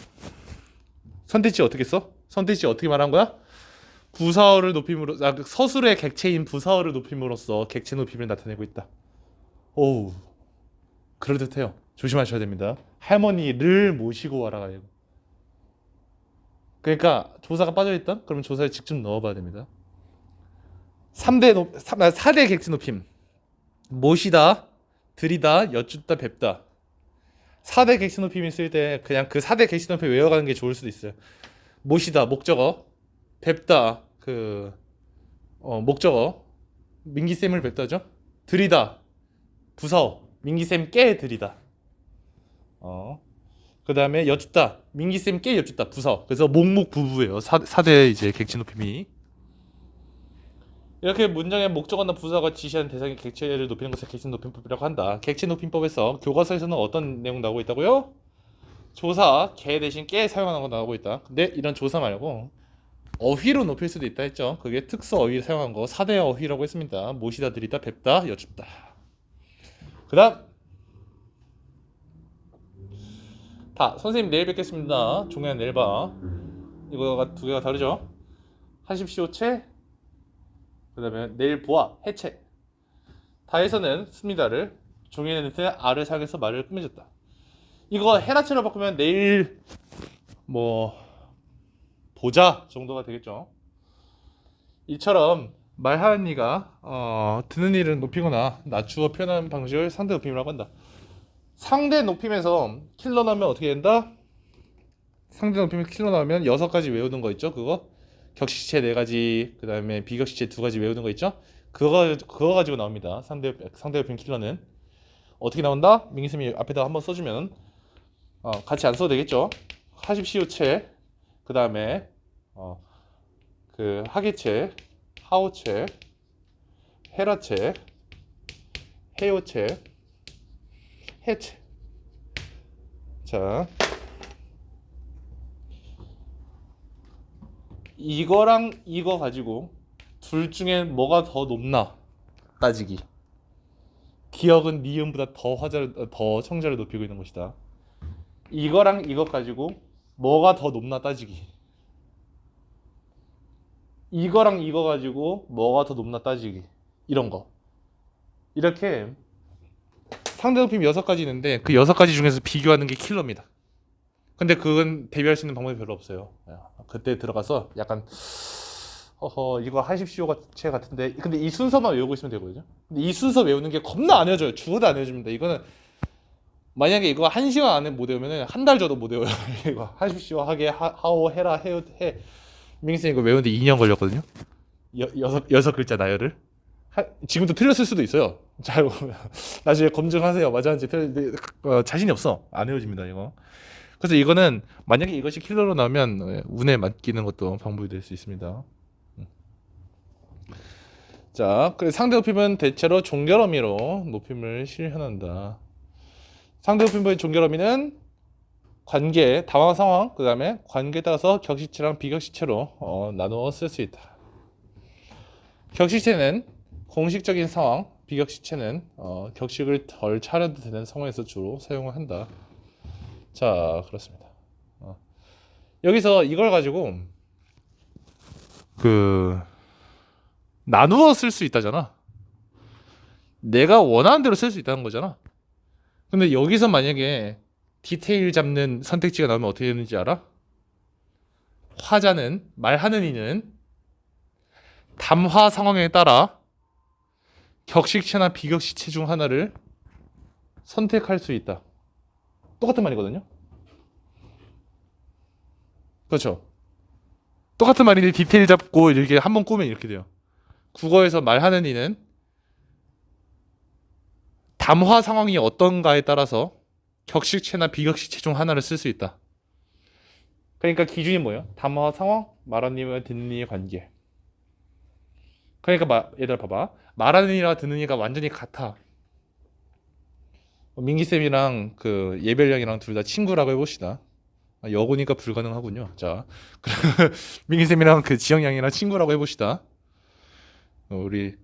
선택지 어떻게 써? 선택지 어떻게 말한 거야? 부사어를 높임으로 서술의 객체인 부사어를 높임으로써 객체 높임을 나타내고 있다. 오우, 그럴듯해요. 조심하셔야 됩니다. 할머니를 모시고 와라가 되고. 그러니까 조사가 빠져있다? 그러면 조사에 직접 넣어봐야 됩니다. 4대 객체 높임. 모시다, 들이다, 여쭙다, 뵙다. 4대 객체 높임 있을 때 그냥 그 4대 객체 높임 외워가는 게 좋을 수도 있어요. 모시다, 목적어. 뵙다, 목적어. 민기쌤을 뵙다죠. 들이다, 부사어. 민기쌤께 들이다. 그 다음에 여쭙다, 민기쌤께 여쭙다, 부사어. 그래서 목목부부예요. 4대 이제 객체 높임이. 이렇게 문장의 목적어나 부사가 지시하는 대상의 객체를 높이는 것을 객체 높임법이라고 한다. 객체 높임법에서 교과서에서는 어떤 내용 나오고 있다고요? 조사, 개 대신 깨 사용하는 거 나오고 있다. 근데 이런 조사 말고 어휘로 높일 수도 있다 했죠. 그게 특수 어휘를 사용한 거 4대 어휘라고 했습니다. 모시다, 들이다, 뵙다, 여쭙다. 그 다음 다 선생님 내일 뵙겠습니다. 종현 내일 봐. 이거가 두 개가 다르죠. 하십시오 채. 그 다음에 내일 보아 해체. 다에서는 습니다를, 종현한테 R을 사용해서 말을 꾸며줬다. 이거 헤라체로 바꾸면 내일 뭐 보자 정도가 되겠죠. 이처럼 말하는 이가 듣는 이를 높이거나 낮추어 표현하는 방식을 상대 높임이라고 한다. 상대 높임에서 킬러 나오면 어떻게 된다? 상대 높임에서 킬러 나오면 6가지 외우는 거 있죠. 그거 격식체 4가지, 그 다음에 비격식체 2가지 외우는 거 있죠. 그거 가지고 나옵니다. 상대협행 킬러는 어떻게 나온다? 민기쌤이 앞에다 한번 써주면 같이 안 써도 되겠죠? 하십시오체, 그 다음에 그 하계체, 하오체, 헤라체, 해오체, 해체. 자, 이거랑 이거 가지고 둘 중에 뭐가 더 높나 따지기. 기억은 니은보다 더 청자를 높이고 있는 것이다. 이거랑 이거 가지고 뭐가 더 높나 따지기. 이거랑 이거 가지고 뭐가 더 높나 따지기. 이런 거. 이렇게 상대높임 6가지 있는데 그 6가지 중에서 비교하는 게 킬러입니다. 근데 그건 대비할 수 있는 방법이 별로 없어요. 그때 들어가서 약간 이거 하십시오가 제 같은데 근데 이 순서만 외우고 있으면 되거든요. 근데 이 순서 외우는 게 겁나 안 외워져요. 죽어도 안 외워집니다. 이거는 만약에 이거 1시간 안에 못 외우면 한 달 줘도 못 외워요. 이거 하십시오 하게 하오 해라 해 민기쌤 이거 외우는데 2년 걸렸거든요. 여섯 글자 나열을 지금도 틀렸을 수도 있어요. 잘 보면 나중에 검증하세요. 맞았는지 자신이 없어. 안 외워집니다 이거. 그래서 이거는 만약에 이것이 킬러로 나오면 운에 맡기는 것도 방법이 될 수 있습니다. 자, 그래서 상대 높임은 대체로 종결 어미로 높임을 실현한다. 상대 높임의 종결 어미는 관계, 당황 상황, 그 다음에 관계에 따라서 격시체랑 비격시체로 나누어 쓸 수 있다. 격시체는 공식적인 상황, 비격시체는 격식을 덜 차려도 되는 상황에서 주로 사용을 한다. 자, 그렇습니다. 여기서 이걸 가지고 나누어 쓸 수 있다잖아. 내가 원하는 대로 쓸 수 있다는 거잖아. 근데 여기서 만약에 디테일 잡는 선택지가 나오면 어떻게 되는지 알아? 화자는, 말하는 이는 담화 상황에 따라 격식체나 비격식체 중 하나를 선택할 수 있다. 똑같은 말이거든요. 그렇죠. 똑같은 말인데 디테일 잡고 이렇게 한번 꾸면 이렇게 돼요. 국어에서 말하는 이는 담화 상황이 어떤가에 따라서 격식체나 비격식체 중 하나를 쓸 수 있다. 그러니까 기준이 뭐예요? 담화 상황, 말하는 이와 듣는 이의 관계. 그러니까 얘들아 봐봐. 말하는 이와 듣는 이가 완전히 같아. 민기쌤이랑 그 예별형이랑 둘 다 친구라고 해봅시다. 여고니까 불가능하군요. 자, 민기쌤이랑 그 지영양이랑 친구라고 해봅시다. 우리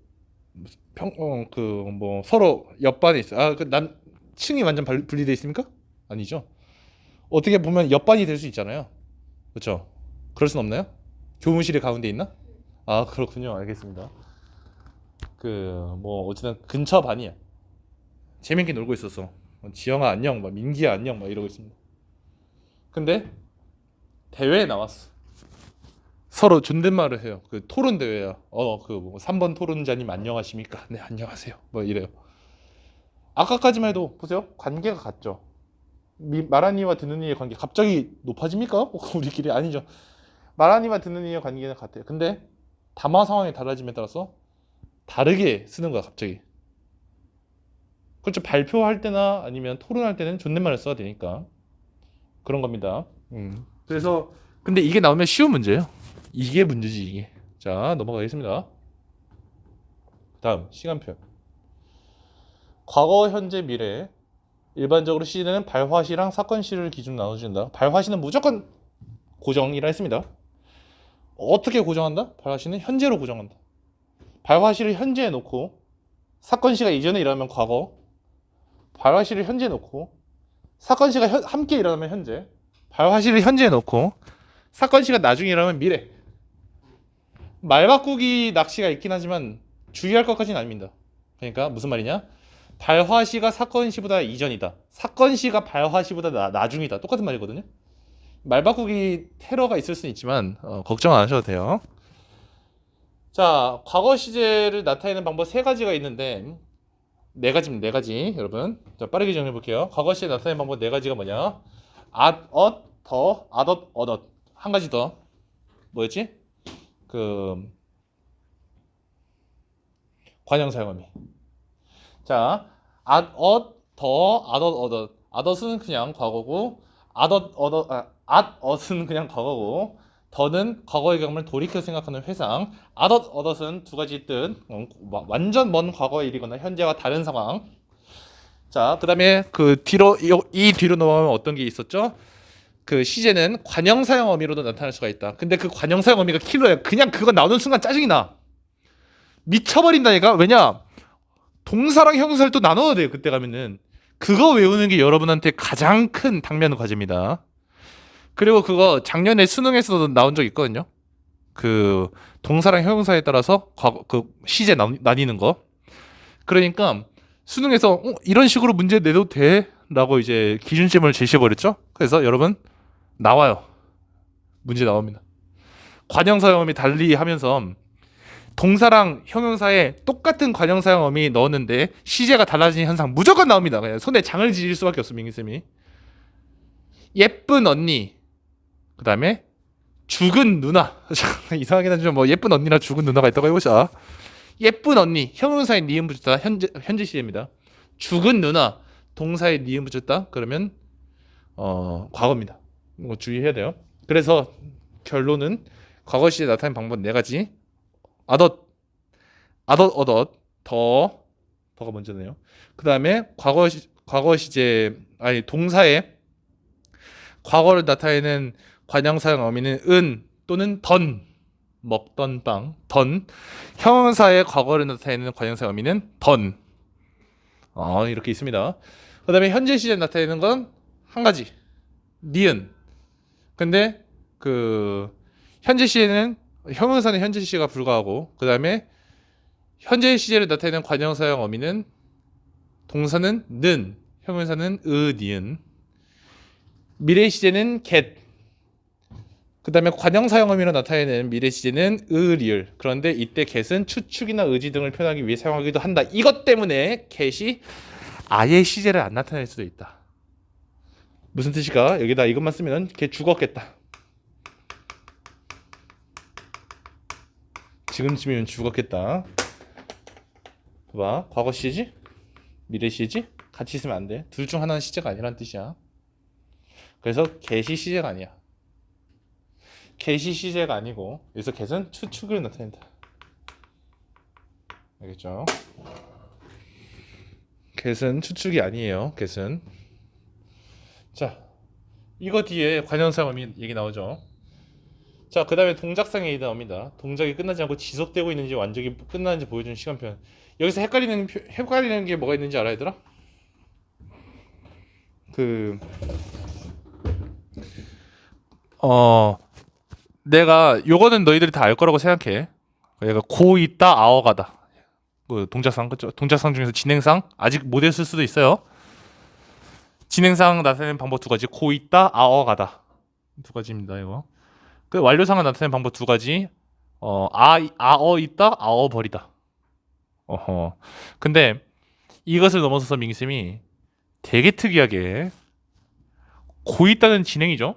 뭐 서로 옆반에 있어. 난 층이 완전 분리돼 있습니까? 아니죠. 어떻게 보면 옆반이 될 수 있잖아요. 그렇죠? 그럴 순 없나요? 교무실이 가운데 있나? 그렇군요. 알겠습니다. 뭐 어쨌든 근처 반이야. 재밌게 놀고 있었어. 지영아 안녕, 막 민기야 안녕, 막 이러고 있습니다. 근데 대회에 나왔어. 서로 존댓말을 해요. 그 토론 대회야. 뭐 3번 토론자님 안녕하십니까? 네 안녕하세요. 뭐 이래요. 아까까지만 해도 보세요. 관계가 같죠. 말하니와 듣는 이의 관계 갑자기 높아집니까? 우리끼리 아니죠. 말하니와 듣는 이의 관계는 같아요. 근데 담화 상황이 달라짐에 따라서 다르게 쓰는 거야 갑자기. 그렇죠. 발표할 때나 아니면 토론할 때는 존댓말을 써야 되니까 그런 겁니다. 그래서 근데 이게 나오면 쉬운 문제예요. 이게 문제지 이게. 자 넘어가겠습니다. 다음 시간표. 과거, 현재, 미래. 일반적으로 시는 발화시랑 사건시를 기준으로 나눠준다. 발화시는 무조건 고정이라 했습니다. 어떻게 고정한다? 발화시는 현재로 고정한다. 발화시를 현재에 놓고 사건시가 이전에 일어나면 과거, 발화시를 현재에 놓고 사건시가 함께 일어나면 현재, 발화시를 현재에 놓고 사건시가 나중에 일어나면 미래. 말 바꾸기 낚시가 있긴 하지만 주의할 것까지는 아닙니다. 그러니까 무슨 말이냐? 발화시가 사건시보다 이전이다. 사건시가 발화시보다 나중이다. 똑같은 말이거든요. 말 바꾸기 테러가 있을 수는 있지만 걱정 안 하셔도 돼요. 자, 과거 시제를 나타내는 방법 3가지가 있는데 4가지입니다. 4가지 여러분. 자, 빠르게 정리해 볼게요. 과거 시제 나타내는 방법 4가지가 뭐냐? 더, 엇. 한 가지 더. 뭐였지? 관형 사용어미. 자, 더, 앗엇은 그냥 과거고, 앗엇은 그냥 과거고, 더는 과거의 경험을 돌이켜 생각하는 회상. 앗엇은 두 가지 뜻, 완전 먼 과거의 일이거나 현재와 다른 상황. 자, 그다음에 그 뒤로 이 뒤로 넘어가면 어떤 게 있었죠? 그 시제는 관형 사용 어미로도 나타날 수가 있다. 근데 그 관형 사용 어미가 킬러야. 그냥 그거 나오는 순간 짜증이 나. 미쳐버린다니까. 왜냐? 동사랑 형용사를 또 나눠야 돼요. 그때 가면은 그거 외우는 게 여러분한테 가장 큰 당면 과제입니다. 그리고 그거 작년에 수능에서도 나온 적 있거든요. 그 동사랑 형용사에 따라서 그 시제 나뉘는 거. 그러니까 수능에서 이런 식으로 문제 내도 돼? 라고 이제 기준점을 제시해버렸죠. 그래서 여러분 나와요. 문제 나옵니다. 관형사용어미 달리 하면서 동사랑 형용사에 똑같은 관형사용어미 넣었는데 시제가 달라진 현상 무조건 나옵니다. 그냥 손에 장을 지질 수밖에 없어. 민기쌤이. 예쁜 언니, 그 다음에 죽은 누나. 이상하긴 하지만 뭐 예쁜 언니나 죽은 누나가 있다고 해보자. 예쁜 언니 형용사에 니은 붙였다. 현재 시제입니다. 죽은 누나 동사에 니은 붙였다. 그러면 과거입니다. 이거 주의해야 돼요. 그래서 결론은 과거 시제 나타낸 방법 네 가지. 앗엇, 더가 먼저네요. 그 다음에 과거 시제 아니 동사에 과거를 나타내는 관형사용 어미는 은 또는 던, 먹던 빵, 던. 형용사의 과거를 나타내는 관형사용 어미는 던. 이렇게 있습니다. 그 다음에 현재 시제에 나타내는 건 한 가지, 니은. 근데 그 현재 시제는 형용사는 현재 시제가 불가하고, 그 다음에 현재 시제를 나타내는 관형사용 어미는 동사는 는, 형용사는 니은. 미래 시제는 get. 그 다음에 관형사용 어미로 나타내는 미래 시제는 리을. 그런데 이때 get은 추측이나 의지 등을 표현하기 위해 사용하기도 한다. 이것 때문에 get이 아예 시제를 안 나타낼 수도 있다. 무슨 뜻일까? 여기다 이것만 쓰면 걔 죽었겠다. 지금쯤이면 죽었겠다. 봐봐, 과거 시제지? 미래 시제지? 같이 쓰면 안 돼. 둘 중 하나는 시제가 아니라는 뜻이야. 그래서 get이 시제가 아니야. get이 시제가 아니고, 여기서 get은 추측을 나타낸다. 알겠죠? get은 추측이 아니에요. get은. 자, 이거 뒤에 관형사용 얘기 나오죠. 자, 그 다음에 동작상의 얘기 나옵니다. 동작이 끝나지 않고 지속되고 있는지 완전히 끝나는지 보여주는 시간표. 여기서 헷갈리는 게 뭐가 있는지 알아, 얘들아? 내가 요거는 너희들이 다 알 거라고 생각해. 얘가 고 있다 아어가다. 그 동작상, 그죠? 동작상 중에서 진행상 아직 못 했을 수도 있어요. 진행상 나타내는 방법 두 가지. 고 있다 아어가다. 두 가지입니다. 이거. 그 완료상을 나타내는 방법 두 가지. 아어 있다 아어 버리다. 근데 이것을 넘어서서 민기쌤이 되게 특이하게 고 있다는 진행이죠.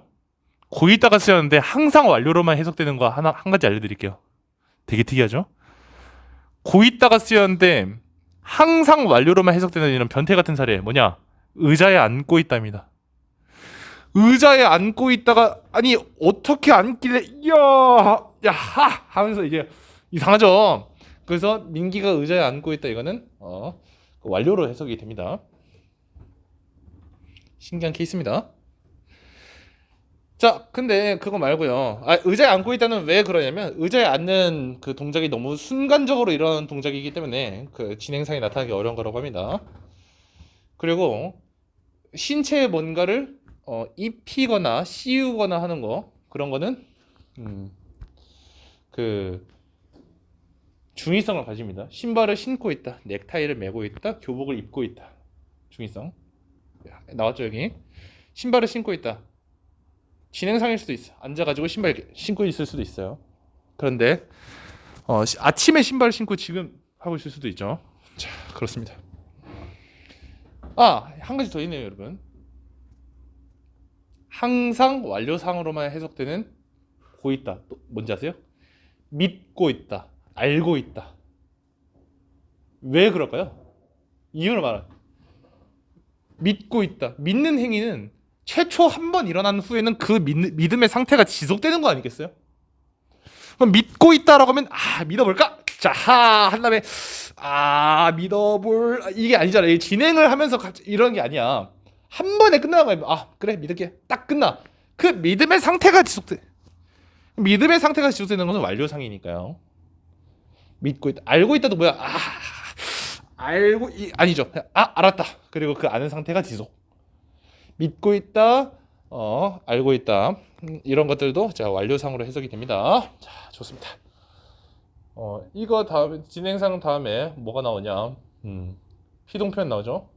고 있다가 쓰였는데 항상 완료로만 해석되는 거 한 가지 알려드릴게요. 되게 특이하죠. 고 있다가 쓰였는데 항상 완료로만 해석되는 이런 변태 같은 사례 뭐냐? 의자에 앉고 있답니다. 의자에 앉고 있다가 아니 어떻게 앉길래 야하 하면서 이제 이상하죠. 그래서 민기가 의자에 앉고 있다 이거는 완료로 해석이 됩니다. 신기한 케이스입니다. 자, 근데 그거 말고요. 의자에 앉고 있다는 왜 그러냐면 의자에 앉는 그 동작이 너무 순간적으로 일어나는 동작이기 때문에 그 진행상에 나타나기 어려운 거라고 합니다. 그리고 신체에 뭔가를 입히거나 씌우거나 하는 거 그런 거는 그 중의성을 가집니다. 신발을 신고 있다, 넥타이를 메고 있다, 교복을 입고 있다. 중의성 나왔죠 여기. 신발을 신고 있다. 진행상일 수도 있어. 앉아가지고 신발 신고 있을 수도 있어요. 그런데 아침에 신발을 신고 지금 하고 있을 수도 있죠. 자, 그렇습니다. 한 가지 더 있네요, 여러분. 항상 완료상으로만 해석되는 고 있다. 또 뭔지 아세요? 믿고 있다, 알고 있다. 왜 그럴까요? 이유를 말하. 믿고 있다. 믿는 행위는 최초 한 번 일어난 후에는 그 믿음의 상태가 지속되는 거 아니겠어요? 그럼 믿고 있다라고 하면 믿어볼까? 자하 한 다음에 믿어볼 이게 아니잖아. 이 진행을 하면서 이런 게 아니야. 한 번에 끝나는 거야. 그래 믿을게. 딱 끝나. 그 믿음의 상태가 지속돼. 믿음의 상태가 지속되는 것은 완료상이니까요. 믿고 있다. 알고 있다도 뭐야? 아니죠. 알았다. 그리고 그 아는 상태가 지속. 믿고 있다. 알고 있다. 이런 것들도 자 완료상으로 해석이 됩니다. 자, 좋습니다. 이거 다음에 진행상 다음에 뭐가 나오냐? 피동표현 나오죠.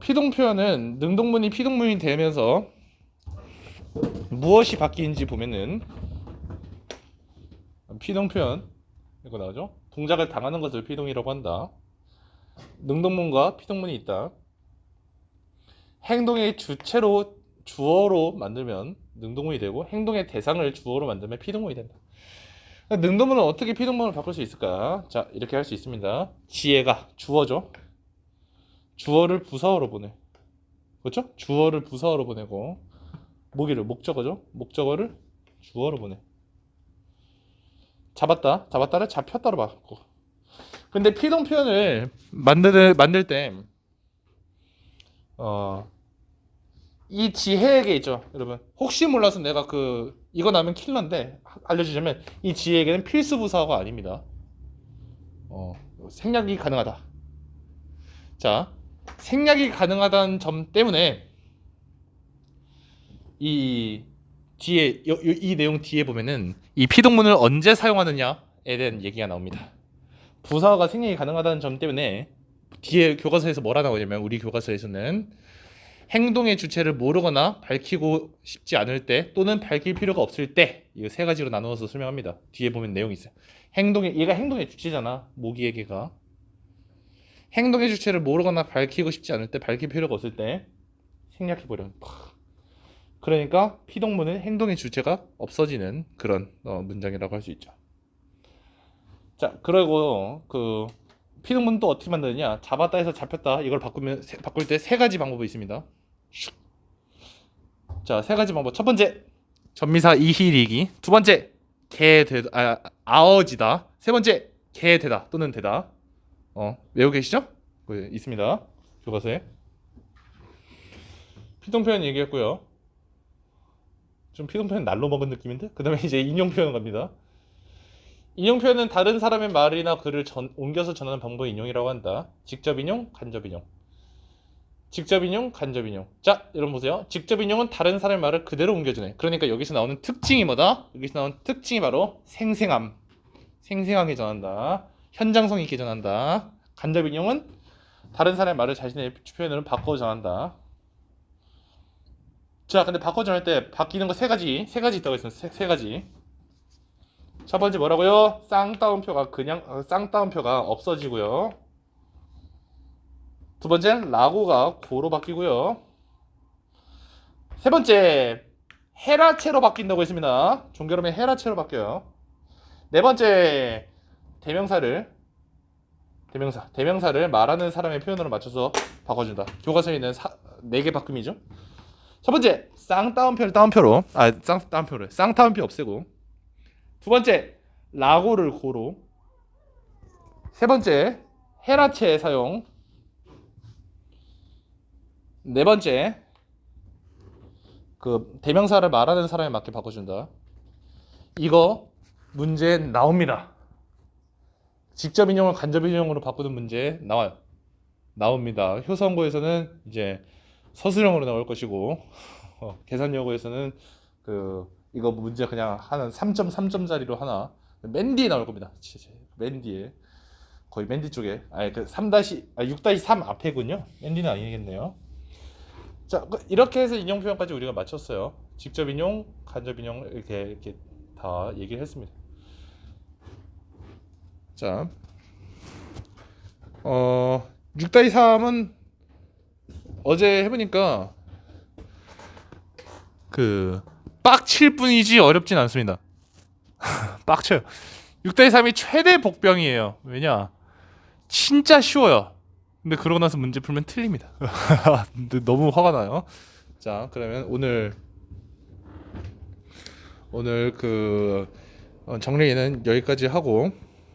피동표현은 능동문이 피동문이 되면서 무엇이 바뀌는지 보면은 피동표현 이거 나오죠. 동작을 당하는 것을 피동이라고 한다. 능동문과 피동문이 있다. 행동의 주체로 주어로 만들면 능동문이 되고 행동의 대상을 주어로 만들면 피동문이 된다. 능동문은 어떻게 피동문을 바꿀 수 있을까? 자, 이렇게 할 수 있습니다. 지혜가 주어죠. 주어를 부사어로 보내. 그렇죠? 주어를 부사어로 보내고 목적어죠. 목적어를 주어로 보내. 잡았다를 잡혔다로 바꾸고. 근데 피동 표현을 만들 때 이 지혜에게 있죠, 여러분. 혹시 몰라서 내가 이거 나면 킬러인데 알려주자면 이 지혜에게는 필수 부사어가 아닙니다. 생략이 가능하다. 자, 생략이 가능하다는 점 때문에 이 내용 뒤에 보면은 이 피동문을 언제 사용하느냐에 대한 얘기가 나옵니다. 부사어가 생략이 가능하다는 점 때문에 뒤에 교과서에서 뭐라 나오냐면 우리 교과서에서는 행동의 주체를 모르거나 밝히고 싶지 않을 때 또는 밝힐 필요가 없을 때 이 세 가지로 나누어서 설명합니다. 뒤에 보면 내용이 있어요. 얘가 행동의 주체잖아. 모기에게가 행동의 주체를 모르거나 밝히고 싶지 않을 때 밝힐 필요가 없을 때 생략해버려. 그러니까 피동문은 행동의 주체가 없어지는 그런 문장이라고 할 수 있죠. 자, 그리고 피동문 또 어떻게 만드느냐? 잡았다 해서 잡혔다 이걸 바꿀 때 세 가지 방법이 있습니다. 자, 세 가지 방법. 첫 번째, 전미사 이히리기. 두 번째, 아어지다. 세 번째, 개되다 또는 되다. 외우고 계시죠? 있습니다. 교과서에. 피동 표현 얘기했고요. 좀 피동 표현 날로 먹은 느낌인데? 그 다음에 이제 인용 표현 갑니다. 인용 표현은 다른 사람의 말이나 글을 옮겨서 전하는 방법의 인용이라고 한다. 직접 인용, 간접 인용. 직접 인용, 간접 인용. 자, 여러분 보세요. 직접 인용은 다른 사람의 말을 그대로 옮겨주네. 그러니까 여기서 나오는 특징이 뭐다? 여기서 나오는 특징이 바로 생생함. 생생하게 전한다. 현장성 있게 전한다. 간접 인용은 다른 사람의 말을 자신의 표현으로 바꿔 전한다. 자, 근데 바꿔 전할 때 바뀌는 거 세 가지 있다고 했습니다. 세 가지. 첫 번째 뭐라고요? 쌍따옴표가 없어지고요. 두 번째 라고가 고로 바뀌고요. 세 번째 헤라체로 바뀐다고 했습니다. 종결하면 헤라체로 바뀌어요. 네 번째 대명사를 말하는 사람의 표현으로 맞춰서 바꿔준다. 교과서에 있는 4개 바꿈이죠. 첫 번째 쌍따옴표 없애고. 두 번째 라고를 고로. 세 번째 헤라체 사용. 네 번째 대명사를 말하는 사람에 맞게 바꿔준다. 이거 문제 나옵니다. 직접 인용을 간접 인용으로 바꾸는 문제 나옵니다. 효성고에서는 이제 서술형으로 나올 것이고 계산여고에서는 이거 문제 그냥 하는 3.3점짜리로 하나 맨 뒤에 나올 겁니다. 맨 뒤에 거의 맨 뒤쪽에 6-3 앞에군요. 맨 뒤는 아니겠네요. 자, 이렇게 해서 인용 표현까지 우리가 마쳤어요. 직접 인용, 간접 인용 이렇게 다 얘기를 했습니다. 자, 6-3은 어제 해보니까 빡칠 뿐이지 어렵진 않습니다. 빡쳐요. 6대 3이 최대 복병이에요. 왜냐? 진짜 쉬워요. 근데 그러고 나서 문제 풀면 틀립니다. 근데 너무 화가 나요. 자, 그러면 오늘 그 정리는 여기까지 하고